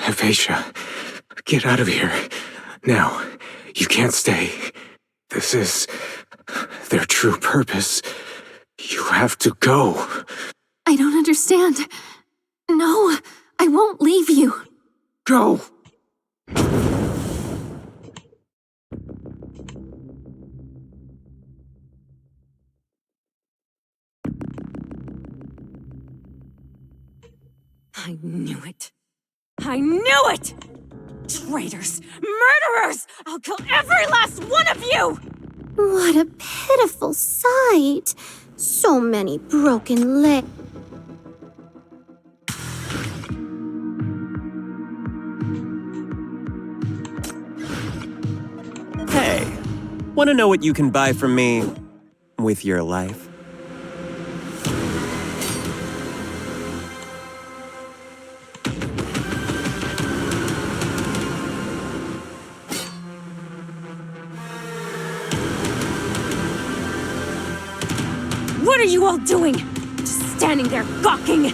Aphasia, get out of here. Now, you can't stay. This is their true purpose. You have to go. I don't understand. No, I won't leave you. Go! I knew it. I knew it! Traitors! Murderers! I'll kill every last one of you! What a pitiful sight. So many broken legs. Hey, want to know what you can buy from me with your life? What are you all doing? Just standing there gawking?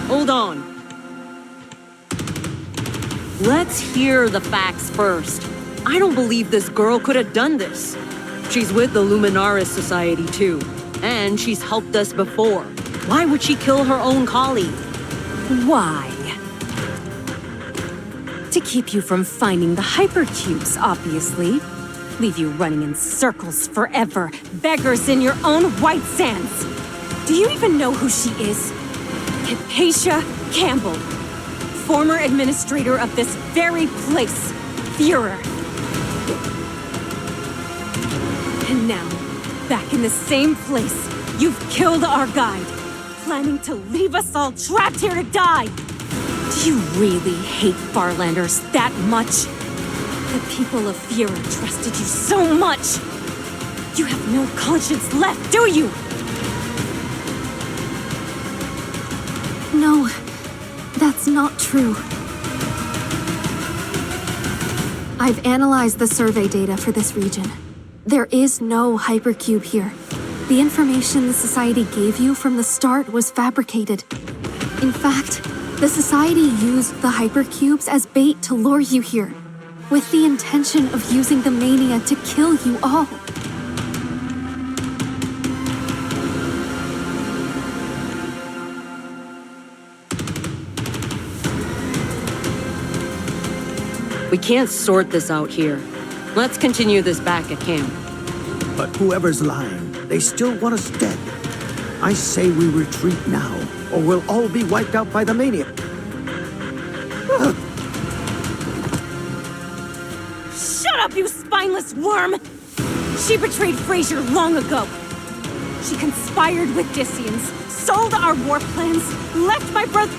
Hold on. Let's hear the facts first. I don't believe this girl could have done this. She's with the Luminaris Society too, and she's helped us before. Why would she kill her own colleague? Why? To keep you from finding the hypercubes, obviously. Leave you running in circles forever, beggars in your own white sands. Do you even know who she is? Hypatia Campbell, former administrator of this very place, Führer. And now, back in the same place, you've killed our guide, planning to leave us all trapped here to die. Do you really hate Farlanders that much? The people of Führer trusted you so much. You have no conscience left, do you? No, that's not true. I've analyzed the survey data for this region. There is no hypercube here. The information the Society gave you from the start was fabricated. In fact, the Society used the hypercubes as bait to lure you here, with the intention of using the mania to kill you all. We can't sort this out here. Let's continue this back at camp. But whoever's lying, they still want us dead. I say we retreat now, or we'll all be wiped out by the mania. Shut up, you spineless worm! She betrayed Frazier long ago. She conspired with Dissians, sold our war plans, left my brother...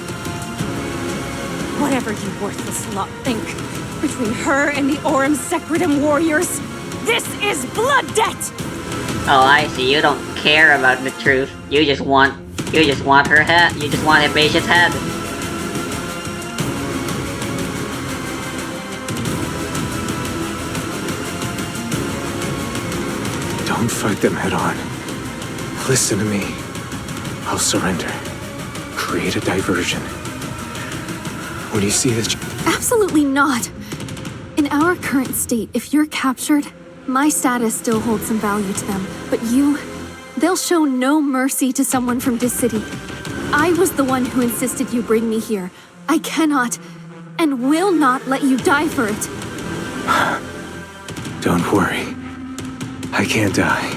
Whatever you worthless lot think, between her and the Aurum Secretum warriors, this is blood debt! Oh, I see. You don't care about the truth. You just want her head. You just want Hypatia's head. Don't fight them head on. Listen to me. I'll surrender. Create a diversion. When you see this... Absolutely not. In our current state, if you're captured, my status still holds some value to them. But you... they'll show no mercy to someone from this city. I was the one who insisted you bring me here. I cannot and will not let you die for it. Don't worry. I can't die.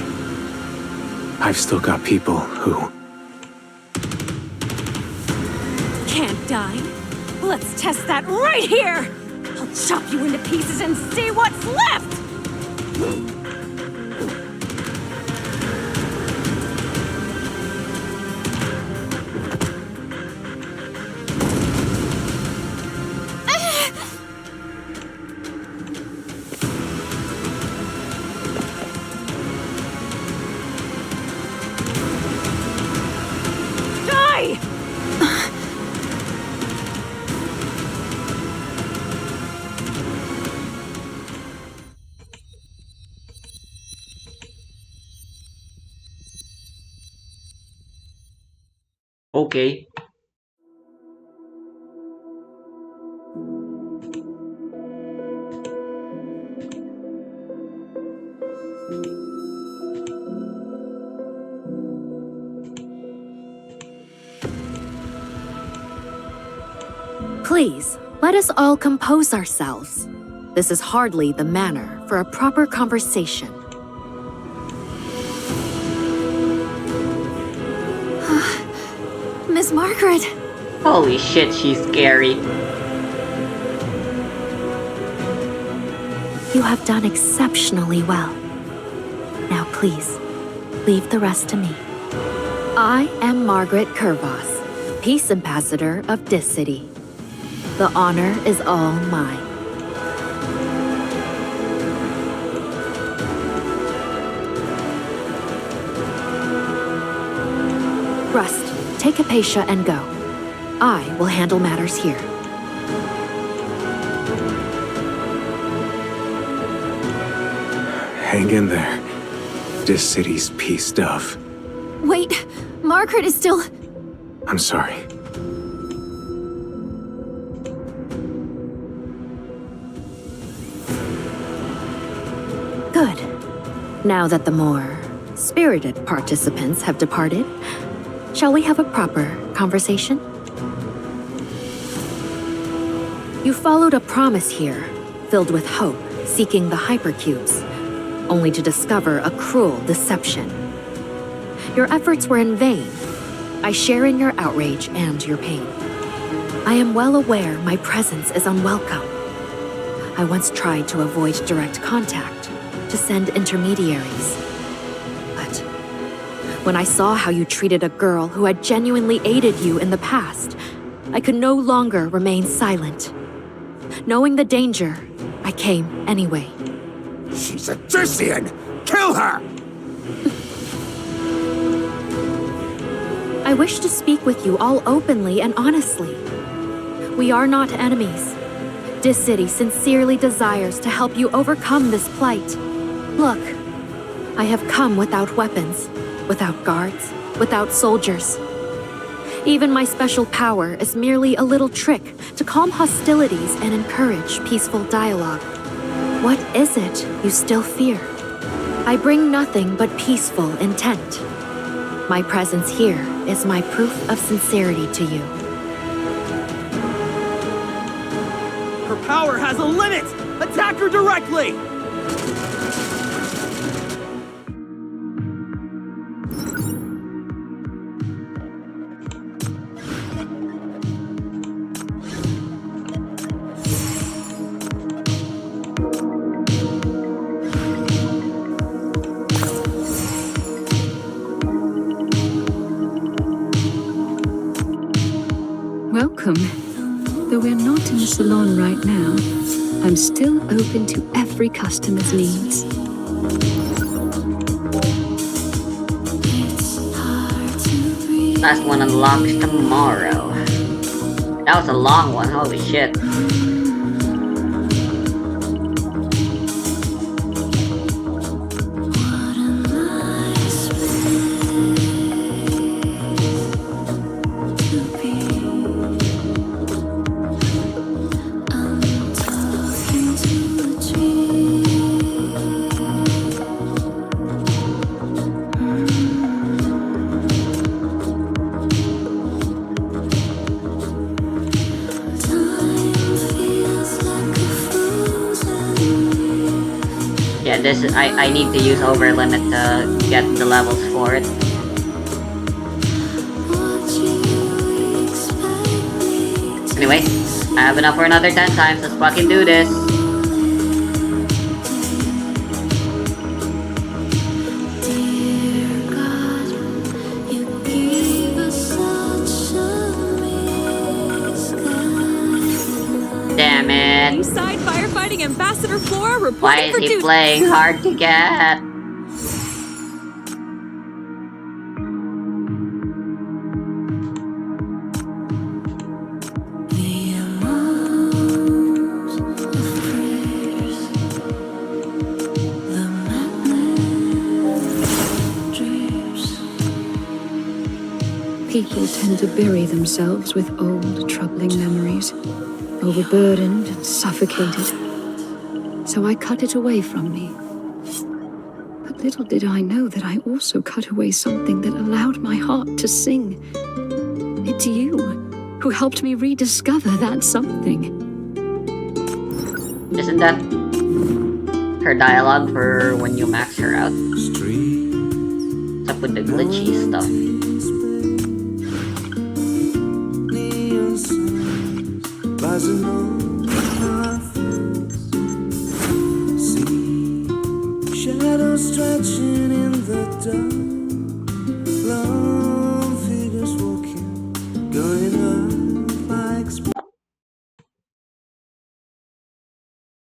I've still got people who... Can't die? Let's test that right here! I'll chop you into pieces and see what's left! Die! Okay. Please, let us all compose ourselves. This is hardly the manner for a proper conversation. Miss Margaret! Holy shit, she's scary. You have done exceptionally well. Now please, leave the rest to me. I am Margaret Curvos, Peace Ambassador of this city. The honor is all mine. Rust, take Hypatia and go. I will handle matters here. Hang in there. This city's pieced off. Wait, Margaret is still... I'm sorry. Good. Now that the more spirited participants have departed, shall we have a proper conversation? You followed a promise here, filled with hope, seeking the hypercubes, only to discover a cruel deception. Your efforts were in vain. I share in your outrage and your pain. I am well aware my presence is unwelcome. I once tried to avoid direct contact, to send intermediaries. But when I saw how you treated a girl who had genuinely aided you in the past, I could no longer remain silent. Knowing the danger, I came anyway. She's a Trissian! Kill her! I wish to speak with you all openly and honestly. We are not enemies. This city sincerely desires to help you overcome this plight. Look, I have come without weapons, without guards, without soldiers. Even my special power is merely a little trick to calm hostilities and encourage peaceful dialogue. What is it you still fear? I bring nothing but peaceful intent. My presence here is my proof of sincerity to you. Her power has a limit! Attack her directly! Welcome. Though we're not in the salon right now, I'm still open to every customer's needs. Last one unlocks tomorrow. That was a long one, holy shit. Yeah, this is, I need to use over limit to get the levels for it. Anyway, I have enough for another 10 times, let's fucking do this. Damn it. Inside firefighting Ambassador Flora reporting Why is for he duty. playing hard to get? People tend to bury themselves with old, troubling memories, overburdened and suffocated. So I cut it away from me. But little did I know that I also cut away something that allowed my heart to sing. It's you who helped me rediscover that something. Isn't that her dialogue for when you max her out? What's up with the glitchy stuff? Shadows stretching in the dark.